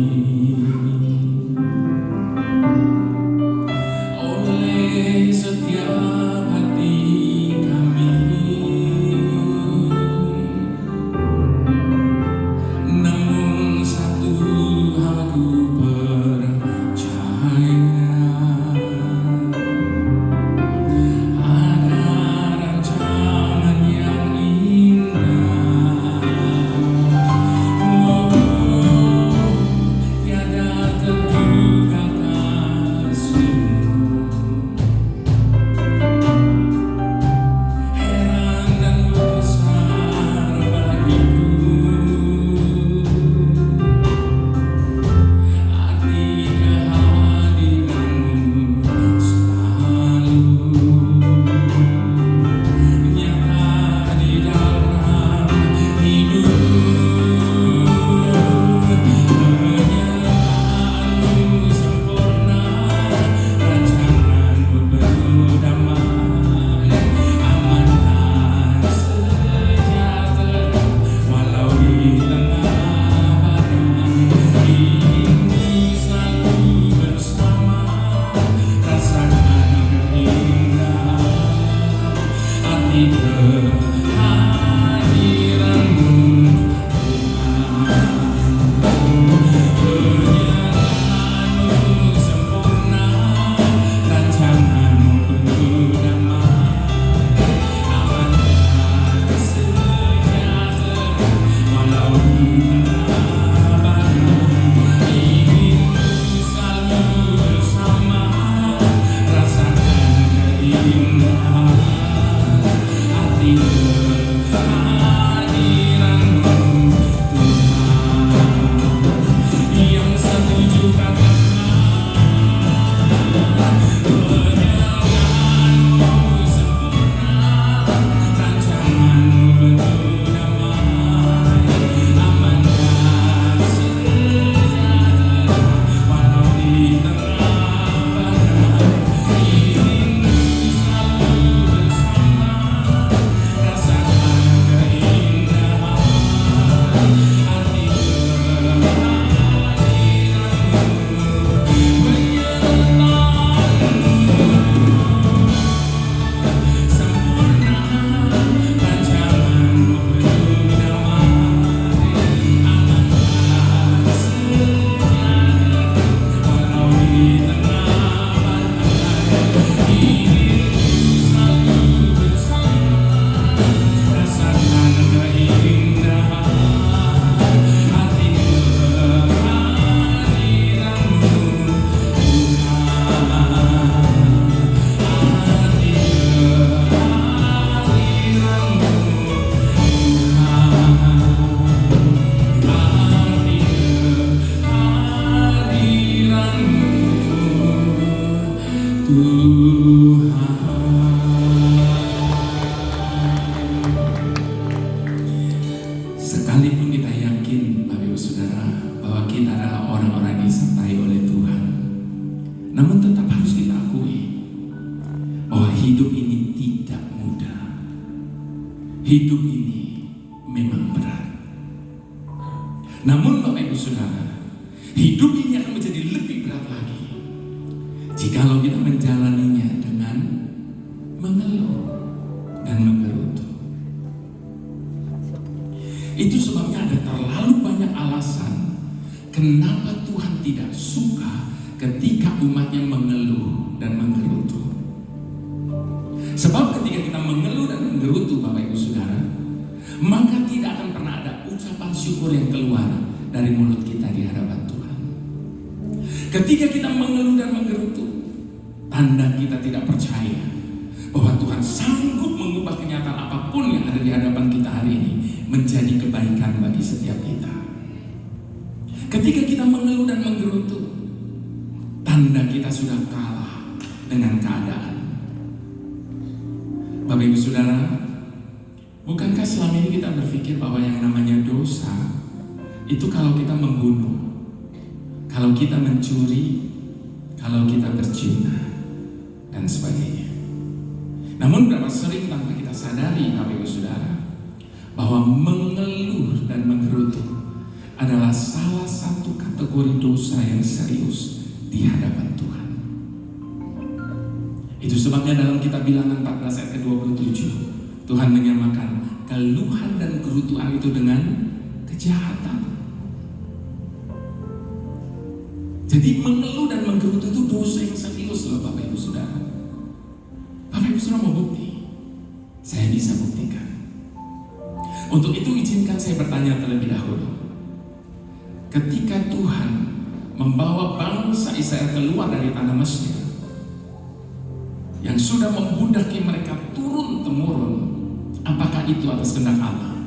Sekalipun kita yakin, Bapak Ibu Saudara, bahwa kita adalah orang-orang yang disertai oleh Tuhan, namun tetap harus kita akui bahwa hidup ini tidak mudah. Hidup ini memang berat. Namun Bapak Ibu Saudara, hidup ini akan menjadi lebih berat lagi jikalau kita menjalaninya dengan mengeluh dan menggerutu. Itu sebabnya ada terlalu banyak alasan kenapa Tuhan tidak suka ketika umatnya mengeluh dan menggerutu. Sebab ketika kita mengeluh dan menggerutu, Bapak Ibu Saudara, maka tidak akan pernah ada ucapan syukur yang keluar dari mulut kita di hadapan Tuhan. Ketika kita mengeluh dan menggerutu, tanda kita tidak percaya bahwa Tuhan sanggup mengubah kenyataan apapun yang ada di hadapan kita hari ini menjadi kebaikan bagi setiap kita. Ketika kita mengeluh dan menggerutu, tanda kita sudah kalah dengan keadaan. Bapak Ibu Saudara, bukankah selama ini kita berpikir bahwa yang namanya dosa itu kalau kita membunuh, kalau kita mencuri, kalau kita berzina dan sebagainya. Namun berapa sering tanpa kita sadari, Bapak Ibu Saudara, bahwa mengeluh dan menggerutu adalah salah satu kategori dosa yang serius di hadapan Tuhan. Itu sebabnya dalam kitab Bilangan 14 ayat ke-27, Tuhan menyamakan keluhan dan kerutuan itu dengan kejahatan. Jadi mengeluh dan menggerutu itu dosa yang serius loh Bapak Ibu Saudara. Bapak Ibu Saudara mau bukti? Saya bisa buktikan. Untuk itu izinkan saya bertanya terlebih dahulu. Ketika Tuhan membawa bangsa Israel keluar dari tanah Mesir yang sudah membudaki mereka turun-temurun, apakah itu atas kehendak Allah?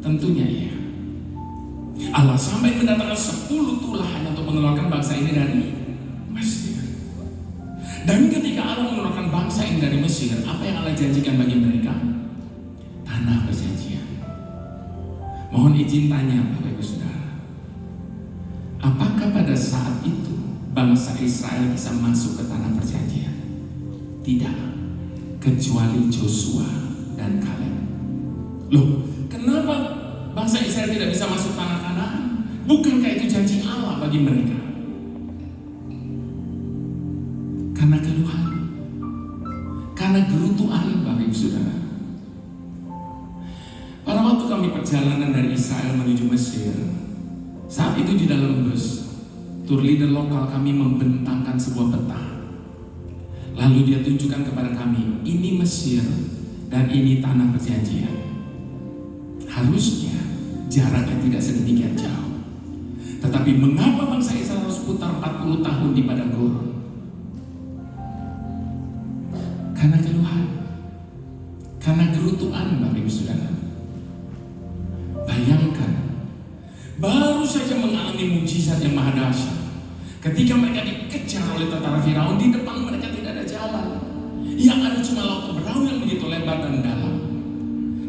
Tentunya iya. Allah sampai mendatangkan 10 tulah hanya untuk mengeluarkan bangsa ini dari Mesir. Dan ketika Allah mengeluarkan bangsa ini dari Mesir, apa yang Allah janjikan bagi mereka? Tanah perjanjian. Mohon izin tanya Bapak Ibu Saudara, apakah pada saat itu bangsa Israel bisa masuk ke tanah perjanjian? Tidak, kecuali Joshua dan Kaleb. Loh, kenapa bangsa Israel tidak bisa masuk tanah Kanaan? Bukankah itu janji Allah bagi mereka? Karena keluhan, karena gerutuan, Bapak Ibu Saudara. Pada waktu kami perjalanan dari Israel menuju Mesir, saat itu di dalam bus, tour leader lokal kami membentangkan sebuah peta. Lalu dia tunjukkan kepada kami, ini Mesir dan ini tanah perjanjian. Harusnya jaraknya tidak sedemikian jauh. Tetapi mengapa bangsa Israel harus putar 40 tahun di padang gurun? Karena keluhan, karena gerutuan, Bapak Ibu Saudara. Bayangkan, baru saja mengalami mujizat yang maha dahsyat. Ketika mereka dikejar oleh tentara Firaun, di depan mereka tidak ada jalan. Yang ada cuma laut Teberau yang begitu lebar dan dalam.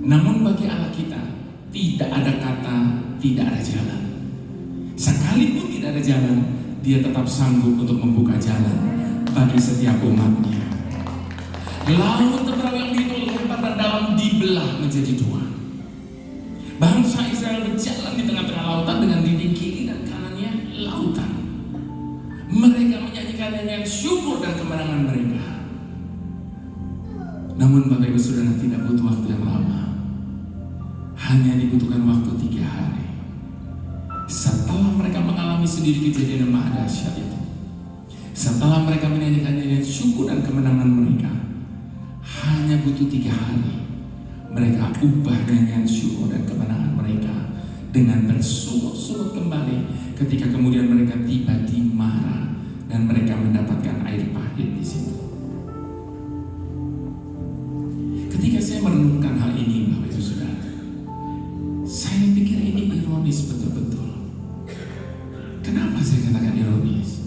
Namun bagi Allah kita, tidak ada kata tidak ada jalan. Sekalipun tidak ada jalan, Dia tetap sanggup untuk membuka jalan bagi setiap umatnya. Laut Teberau yang begitu lebar dan dalam dibelah menjadi dua. Bangsa Israel berjalan di tengah-tengah lautan dengan dinding kiri dan kanannya lautan. Mereka menyanyikan nyanyian syukur dan kemenangan mereka. Namun Bapak Ibu Saudara, tidak butuh waktu yang lama. Hanya dibutuhkan waktu 3 hari. Setelah mereka mengalami sendiri kejadian yang maha dahsyat itu, setelah mereka menyanyikan nyanyian syukur dan kemenangan mereka, hanya butuh 3 hari. Mereka ubah nyanyian syukur dan kemenangan mereka dengan bersungut-sungut kembali ketika kemudian mereka tiba di Mara dan mereka mendapatkan air pahit di situ. Ketika saya merenungkan hal ini, Bapak Ibu Saudara, saya pikir ini ironis betul-betul. Kenapa saya katakan ironis?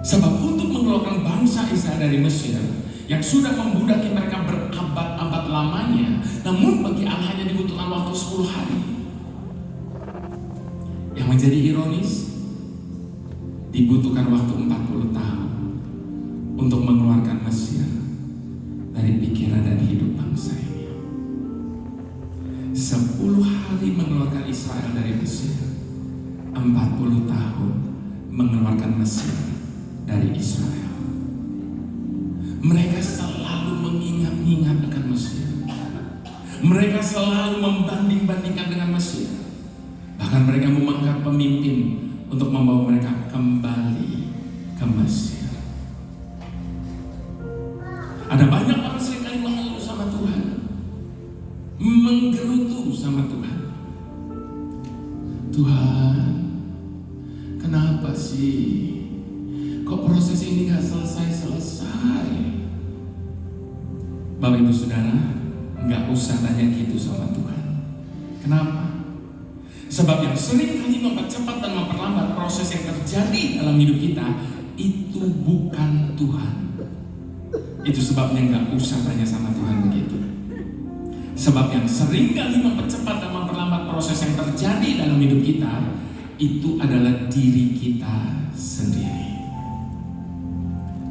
Sebab untuk mengeluarkan bangsa Israel dari Mesir, yang sudah membudaki mereka berabad-abad lamanya, namun bagi Allah hanya dibutuhkan waktu 10 hari. Yang menjadi ironis, dibutuhkan waktu 40 tahun untuk mengeluarkan Mesir dari pikiran dan hidup bangsa ini. 10 hari mengeluarkan Israel dari Mesir, 40 tahun mengeluarkan Mesir dari Israel. Mereka selalu mengingat-ingat akan Mesir. Mereka selalu membanding-bandingkan dengan Mesir. Bahkan mereka mengangkat pemimpin untuk membawa mereka kembali ke Mesir. Ada banyak orang seringkali mengeluh sama Tuhan, menggerutu sama Tuhan. Tuhan, kenapa sih kok proses ini gak selesai-selesai? Bapak Ibu Saudara, gak usah tanya gitu sama Tuhan. Kenapa? Sebab yang sering kali mempercepat dan memperlambat proses yang terjadi dalam hidup kita itu bukan Tuhan. Itu sebabnya gak usah tanya sama Tuhan begitu. Sebab yang sering kali mempercepat dan memperlambat proses yang terjadi dalam hidup kita itu adalah diri kita sendiri.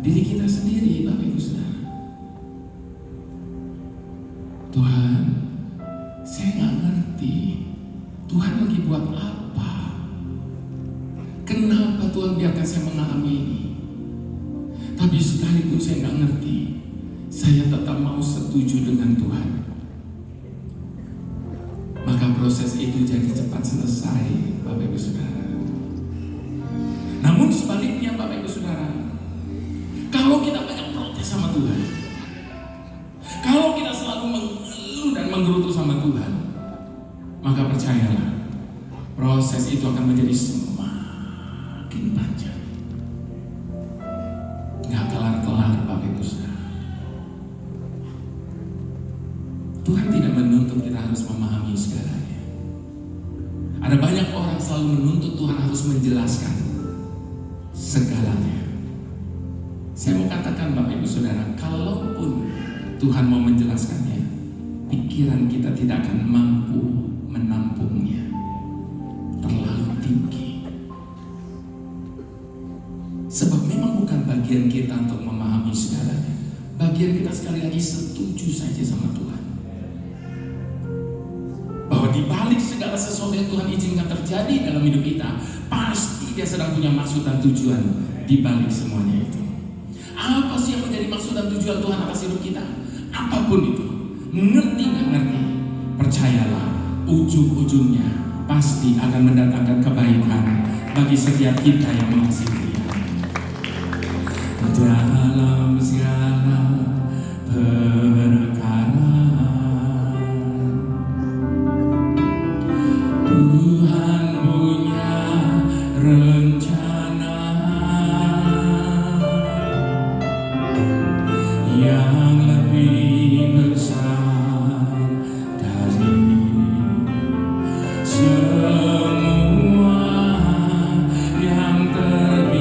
Diri kita sendiri, Bapak Ibu Saudara. Tuhan, saya gak ngerti Tuhan lagi buat apa? Kenapa Tuhan biarkan saya mengalami ini? Tapi sekalipun saya gak ngerti, saya tetap mau setuju dengan Tuhan. Maka proses itu jadi cepat selesai, Bapak Ibu Saudara. Namun sebaliknya, Bapak Ibu Saudara, kalau kita banyak protes sama Tuhan, kalau kita selalu mengeluh dan menggerutu sama Tuhan, maka percayalah, proses itu akan menjadi semakin panjang. Gak kelar-kelar, Bapak Ibu Saudara. Tuhan tidak menuntut kita harus memahami segalanya. Ada banyak orang selalu menuntut Tuhan harus menjelaskan segalanya. Saya mau katakan, Bapak Ibu Saudara, kalaupun Tuhan mau menjelaskannya, pikiran kita tidak akan mampu menampungnya. Terlalu tinggi. Sebab memang bukan bagian kita untuk memahami segalanya. Bagian kita sekali lagi setuju saja sama Tuhan. Bahwa di balik segala sesuatu yang Tuhan izinkan terjadi dalam hidup kita, pasti Dia sedang punya maksud dan tujuan di balik semuanya itu. Apa sih yang menjadi maksud dan tujuan Tuhan atas hidup kita? Apapun itu, ngerti gak ngerti, percayalah, ujung-ujungnya pasti akan mendatangkan kebaikan bagi setiap kita yang mengasihi Dia. Dalam segala perkara Tuhan punya rencana yang lebih besar dari semua yang terjadi.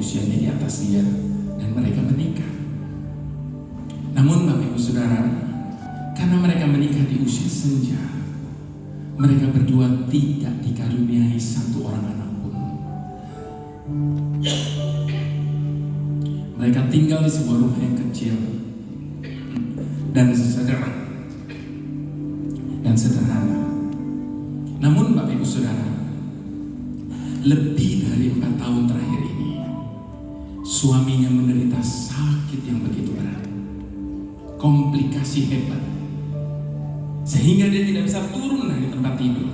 usianya di atas dia, dan mereka menikah. Namun Bapak Ibu Saudara, karena mereka menikah di usia senja, mereka berdua tidak dikaruniai satu orang anak pun. Mereka tinggal di sebuah rumah yang kecil dan sederhana. Namun Bapak Ibu Saudara, lebih dari 4 tahun terakhir ini, suaminya menderita sakit yang begitu berat, komplikasi hebat, sehingga dia tidak bisa turun dari tempat tidur.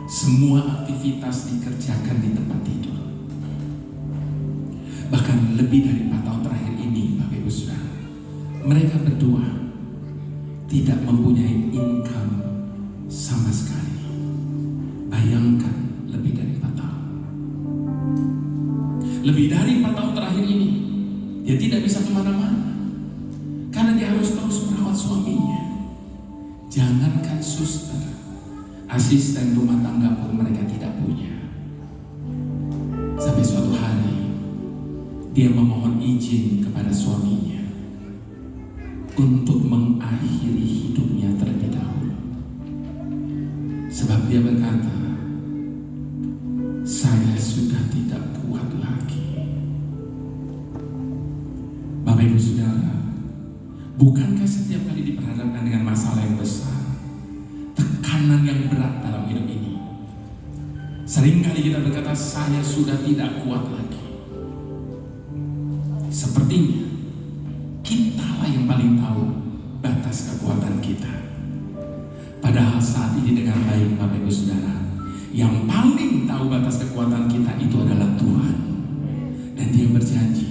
Semua aktivitas dikerjakan di tempat tidur. Bahkan lebih dari 4 tahun terakhir ini, Bapak Ibu Saudara, mereka berdua tidak mempunyai income sama sekali. Bayangkan, lebih dari 4 tahun. Lebih dari 4 tahun terakhir ini, dia tidak bisa kemana-mana karena dia harus terus merawat suaminya. Jangankan suster, asisten rumah tangga pun mereka tidak punya. Sampai suatu hari, dia memohon izin kepada suaminya untuk mengakhiri hidupnya terlebih dahulu. Sebab dia berkata, saya sudah tidak kuat lagi. Bapak Ibu Saudara, bukankah setiap kali diperhadapkan dengan masalah yang besar, tekanan yang berat dalam hidup ini, seringkali kita berkata, saya sudah tidak kuat lagi. Sepertinya kitalah yang paling tahu batas kekuatan kita. Padahal saat ini dengan baik Bapak Ibu Saudara, yang paling tahu batas kekuatan kita itu adalah Tuhan. Dan dia berjanji,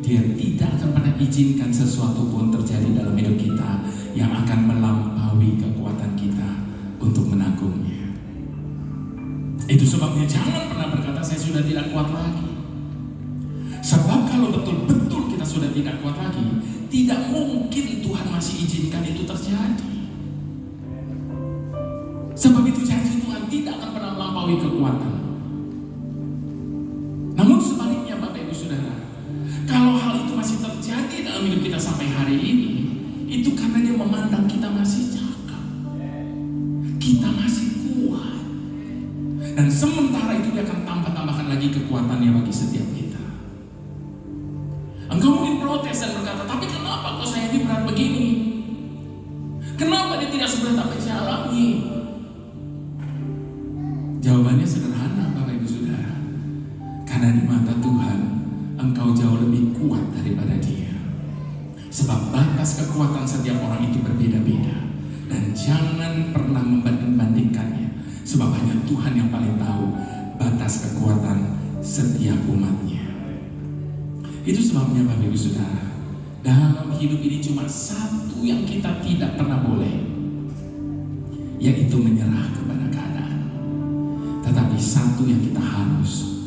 dia tidak akan pernah izinkan sesuatu pun terjadi dalam hidup kita yang akan melampaui kekuatan kita untuk menanggungnya. Itu sebabnya jangan pernah berkata, saya sudah tidak kuat lagi. Sebab kalau betul-betul kita sudah tidak kuat lagi, tidak mungkin Tuhan masih izinkan itu terjadi. Sebab itu janji Tuhan tidak akan pernah melampaui kekuatan. Namun sebaliknya Bapak Ibu Saudara, kalau hal itu masih terjadi dalam hidup kita sampai hari ini, itu karena dia memandang kita masih cakap, kita masih kuat. Dan sementara itu dia akan tambahkan lagi kekuatannya bagi setiap kita. Engkau mungkin protes dan berkata, tapi kenapa kok saya ini berat begini? Kenapa dia tidak seberat apa yang saya alami? Jawabannya sederhana Bapak Ibu Saudara. Karena di mata Tuhan, engkau jauh lebih kuat daripada dia. Sebab batas kekuatan setiap orang itu berbeda-beda. Dan jangan pernah membanding-bandingkannya. Sebab hanya Tuhan yang paling tahu batas kekuatan setiap umatnya. Itu sebabnya Bapak Ibu Saudara, dalam hidup ini cuma satu yang kita tidak pernah boleh, yaitu menyerah kepada keadaan. Tetapi satu yang kita harus,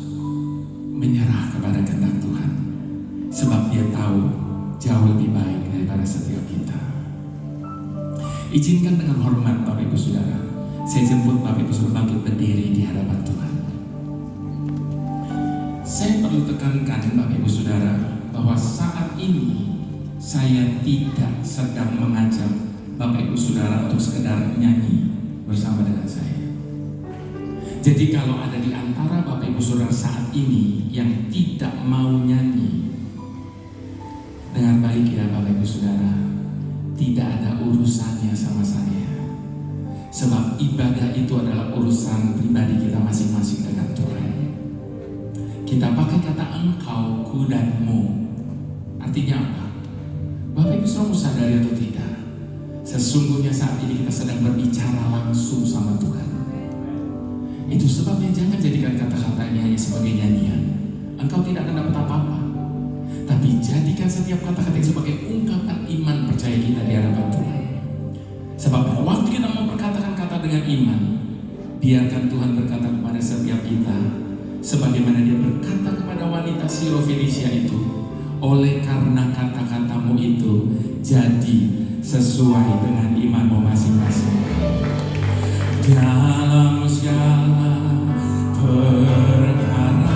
menyerah kepada kehendak Tuhan. Sebab dia tahu jauh lebih baik daripada setiap kita. Izinkan dengan hormat Bapak Ibu Saudara, saya jemput Bapak Ibu Saudara bangkit berdiri di hadapan Tuhan. Saya perlu tekankan Bapak Ibu Saudara bahwa saat ini saya tidak sedang mengajak Bapak Ibu Saudara untuk sekedar nyanyi bersama dengan saya. Jadi kalau ada di antara Bapak Ibu Saudara saat ini yang tidak mau nyanyi, dengan baik ya Bapak Ibu Saudara, tidak ada urusannya sama saya. Sebab ibadah itu adalah urusan pribadi kita masing-masing dengan Tuhan. Kita pakai kata engkau, ku, dan mu. Artinya apa? Bapak Ibu Saudara sadari atau tidak, sesungguhnya saat ini kita sedang berbicara langsung sama Tuhan. Itu sebabnya jangan jadikan kata-katanya hanya sebagai nyanyian. Engkau tidak akan dapat apa-apa. Tapi jadikan setiap kata-kata sebagai ungkapan iman percaya kita di hadapan Tuhan. Sebab waktu kita mau berkatakan kata dengan iman, biarkan Tuhan berkata kepada setiap kita, sebagaimana dia berkata kepada wanita Sirofenisia itu, oleh karena kata-katamu itu jadi sesuai dengan imanmu masing-masing. Dalam segala perkara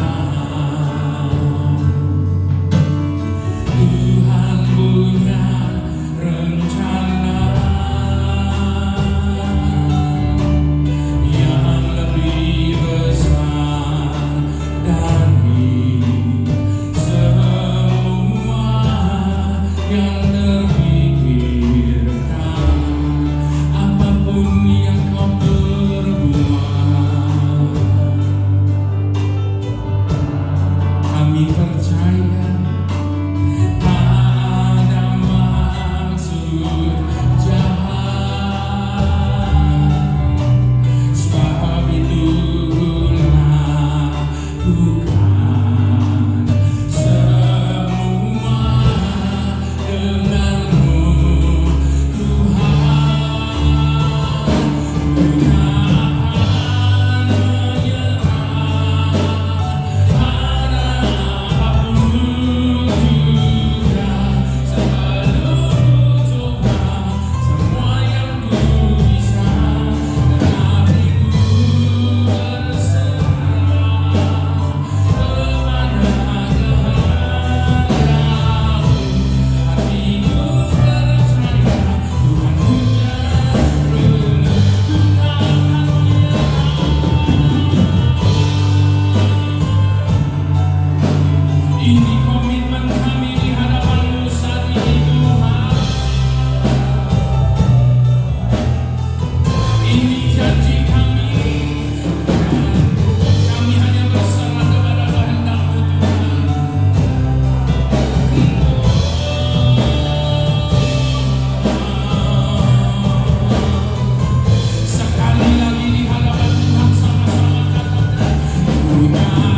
Ini komitmen kami di hadapan-Mu saat ini Tuhan. Ini janji kami. Kami hanya berserah kepada kehendak-Mu Tuhan. Sekali lagi di hadapan Tuhan sama-sama katakan, Tuhan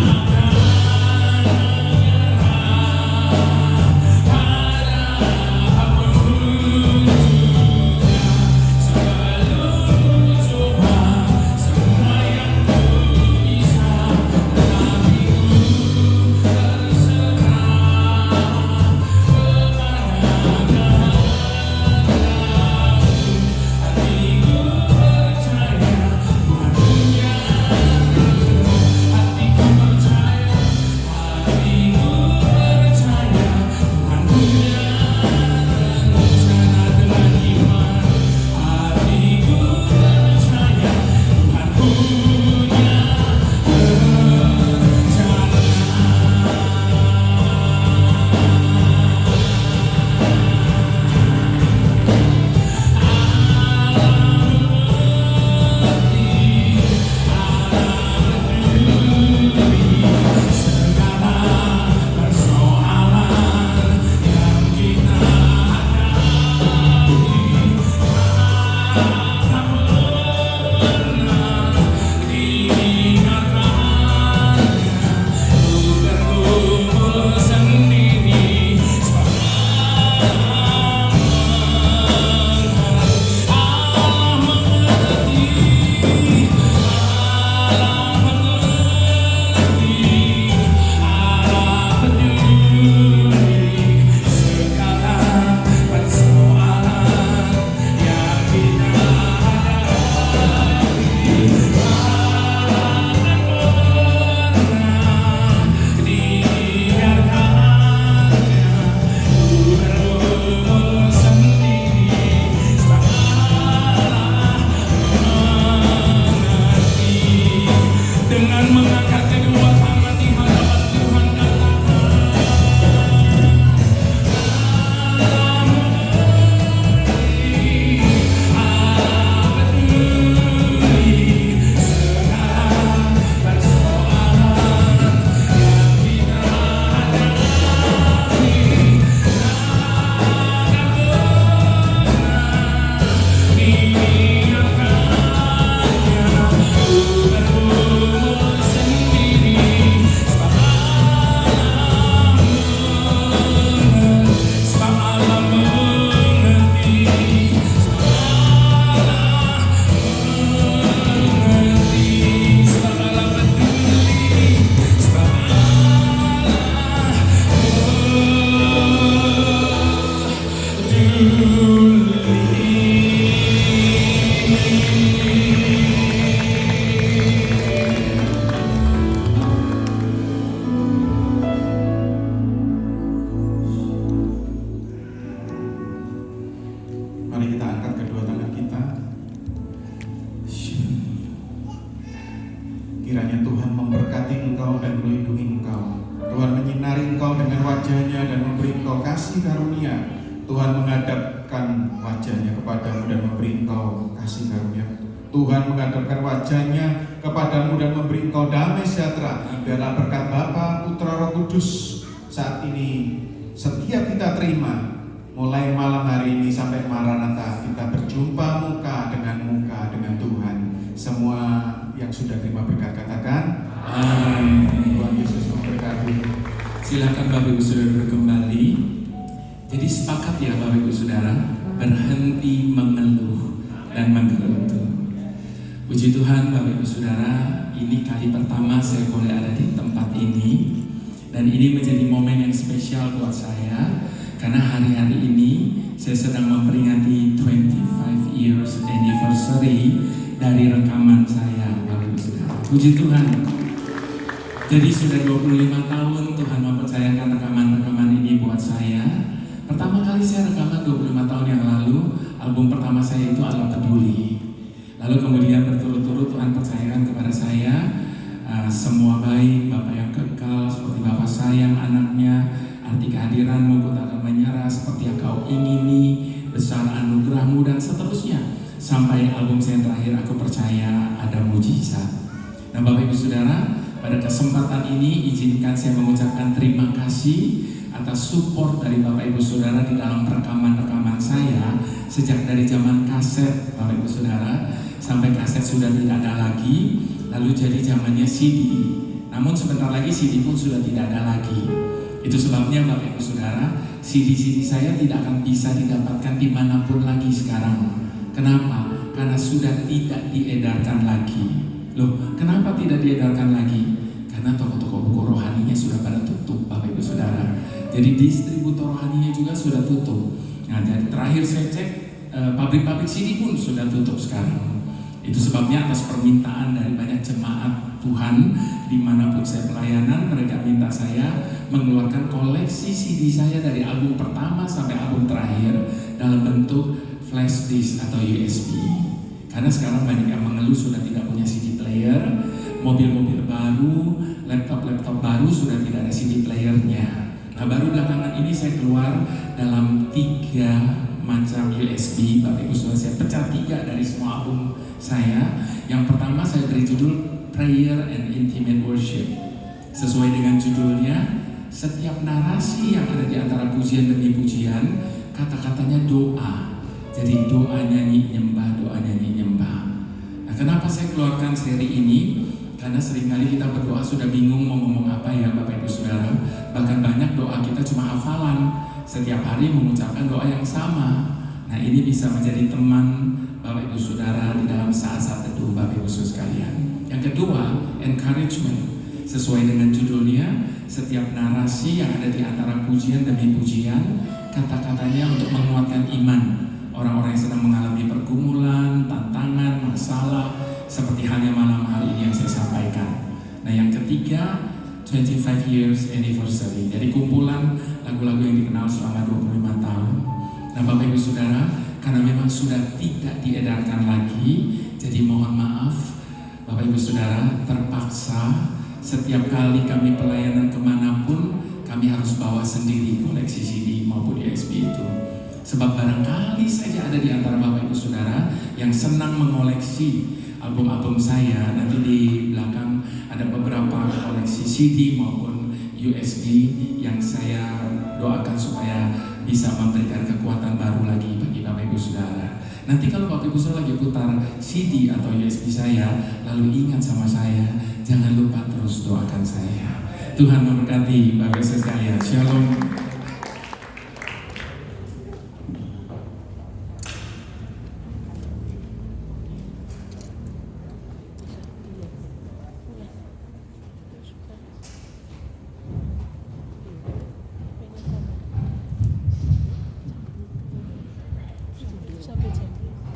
Kiranya Tuhan memberkati engkau dan melindungi engkau. Tuhan menyinari engkau dengan wajah-Nya dan memberi engkau kasih karunia. Tuhan menghadapkan wajah-Nya kepadamu dan memberi engkau kasih karunia. Tuhan menghadapkan wajah-Nya kepadamu dan memberi engkau damai sejahtera. Biarlah berkat Bapa, Putra, Roh Kudus saat ini setiap kita terima, mulai malam hari ini sampai Maranatha, kita berjumpa muka dengan Tuhan. Semua yang sudah terima berkat katakan amin. Tuhan Yesus memberkati. Silakan Bapak Ibu Saudara kembali. Jadi sepakat ya Bapak Ibu Saudara, berhenti mengeluh dan menggerutu. Puji Tuhan Bapak Ibu Saudara, ini kali pertama saya boleh ada di tempat ini. Dan ini menjadi momen yang spesial buat saya, karena hari-hari ini saya sedang memperingati 25 years anniversary dari rekaman saya, Bapak Ibu Saudara. Puji Tuhan. Jadi sudah 25 tahun Tuhan mempercayakan rekaman-rekaman ini buat saya. Pertama kali saya rekaman 25 tahun yang lalu, album pertama saya itu Allah Peduli. Lalu kemudian berturut-turut Tuhan percayakan kepada saya semua baik, Bapak yang kekal seperti Bapak sayang anaknya, arti kehadiranmu ku tak akan menyerah, seperti yang kau ingini, besar anugerahmu, dan seterusnya. Sampai album saya terakhir, Aku Percaya Ada Mujizat. Nah Bapak Ibu Saudara, pada kesempatan ini izinkan saya mengucapkan terima kasih atas support dari Bapak Ibu Saudara di dalam rekaman-rekaman saya sejak dari zaman kaset Bapak Ibu Saudara, sampai kaset sudah tidak ada lagi, lalu jadi zamannya CD. Namun sebentar lagi CD pun sudah tidak ada lagi. Itu sebabnya Bapak Ibu Saudara, CD-CD saya tidak akan bisa didapatkan dimanapun lagi sekarang. Kenapa? Karena sudah tidak diedarkan lagi. Loh, kenapa tidak diedarkan lagi? Karena toko-toko buku rohaninya sudah pada tutup Bapak Ibu Saudara. Jadi distributor rohaninya juga sudah tutup. Nah, jadi terakhir saya cek, pabrik-pabrik CD pun sudah tutup sekarang. Itu sebabnya atas permintaan dari banyak jemaat Tuhan dimanapun saya pelayanan, mereka minta saya mengeluarkan koleksi CD saya dari album pertama sampai album terakhir dalam bentuk flash disk atau USB. Karena sekarang banyak yang mengeluh sudah tidak punya CD player, mobil-mobil baru, laptop-laptop baru sudah tidak ada CD playernya. Nah baru belakangan ini saya keluar dalam 3 macam USB, Bapak Ibu Saudara, saya pecah 3 dari semua album saya. Yang pertama saya beri judul Prayer and Intimate Worship. Sesuai dengan judulnya, setiap narasi yang ada di antara pujian demi pujian, kata-katanya doa. Jadi doa nyanyi nyembah, doa nyanyi nyembah. Nah kenapa saya keluarkan seri ini? Karena seringkali kita berdoa sudah bingung mau ngomong apa ya Bapak Ibu Saudara. Bahkan banyak doa kita cuma hafalan, setiap hari mengucapkan doa yang sama. Nah ini bisa menjadi teman Bapak Ibu Saudara di dalam saat-saat teduh Bapak Ibu Saudara sekalian. Yang kedua, encouragement. Sesuai dengan judulnya, setiap narasi yang ada di antara pujian demi pujian, kata-katanya untuk menguatkan iman orang-orang yang sedang mengalami pergumulan, tantangan, masalah, seperti halnya malam hari ini yang saya sampaikan. Nah yang ketiga, 25 years anniversary. Jadi kumpulan lagu-lagu yang dikenal selama 25 tahun. Nah Bapak Ibu Saudara, karena memang sudah tidak diedarkan lagi, jadi mohon maaf Bapak Ibu Saudara, terpaksa setiap kali kami pelayanan kemanapun, kami harus bawa sendiri koleksi CD maupun USB itu. Sebab barangkali saja ada di antara Bapak Ibu Saudara yang senang mengoleksi album-album saya. Nanti di belakang ada beberapa koleksi CD maupun USB yang saya doakan supaya bisa memberikan kekuatan baru lagi bagi Bapak Ibu Saudara. Nanti kalau Bapak Ibu Saudara lagi putar CD atau USB saya, lalu ingat sama saya, jangan lupa terus doakan saya. Tuhan memberkati Bapak Ibu sekalian. Shalom.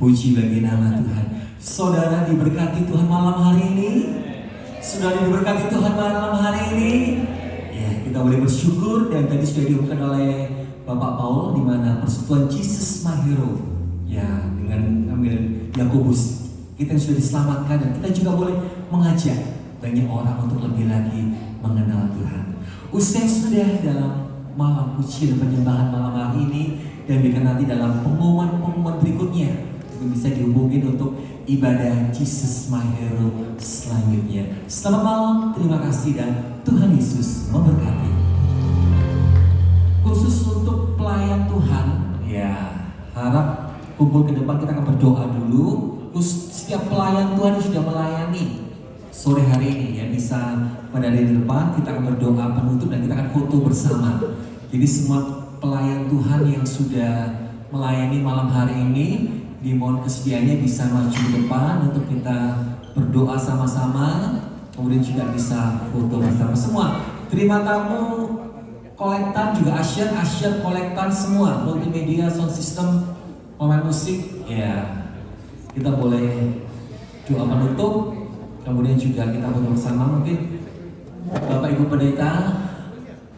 Puji bagi nama Tuhan. Saudara diberkati Tuhan malam hari ini. Saudara diberkati Tuhan malam hari ini. Ya, kita boleh bersyukur dan tadi sudah diumumkan oleh Bapak Paul di mana persekutuan Jesus My Hero. Ya, dengan ambil Yakobus, kita sudah diselamatkan dan kita juga boleh mengajak banyak orang untuk lebih lagi mengenal Tuhan. Usai sudah dalam malam puji dan penyembahan malam hari ini, dan biarkan nanti dalam pengumuman-pengumuman berikutnya bisa dihubungin untuk ibadah Jesus My Hero selanjutnya. Selamat malam, terima kasih dan Tuhan Yesus memberkati. Khusus untuk pelayan Tuhan, ya harap kumpul ke depan, kita akan berdoa dulu. Setiap pelayan Tuhan yang sudah melayani sore hari ini ya bisa pada di depan, kita akan berdoa penutup dan kita akan foto bersama. Jadi semua pelayan Tuhan yang sudah melayani malam hari ini, dimohon kesediaannya bisa maju ke depan untuk kita berdoa sama-sama, kemudian juga bisa foto bersama semua. Terima tamu kolektan juga Asian kolektan semua, multimedia, sound system, pemain musik, ya kita boleh doa penutup, kemudian juga kita foto bersama. Mungkin Bapak Ibu Pendeta,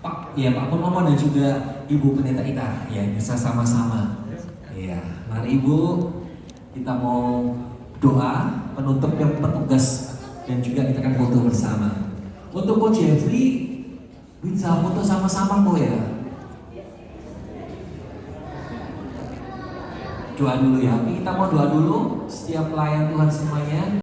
Pak Purnomo dan juga Ibu Pendeta Ita, ya bisa sama-sama. Iya, mari Ibu, kita mau doa penutup yang petugas dan juga kita akan foto bersama. Untuk Coach Jeffrey, Bisa foto sama-sama kok ya. Doa dulu ya. Kita mau doa dulu. Setiap pelayan Tuhan semuanya.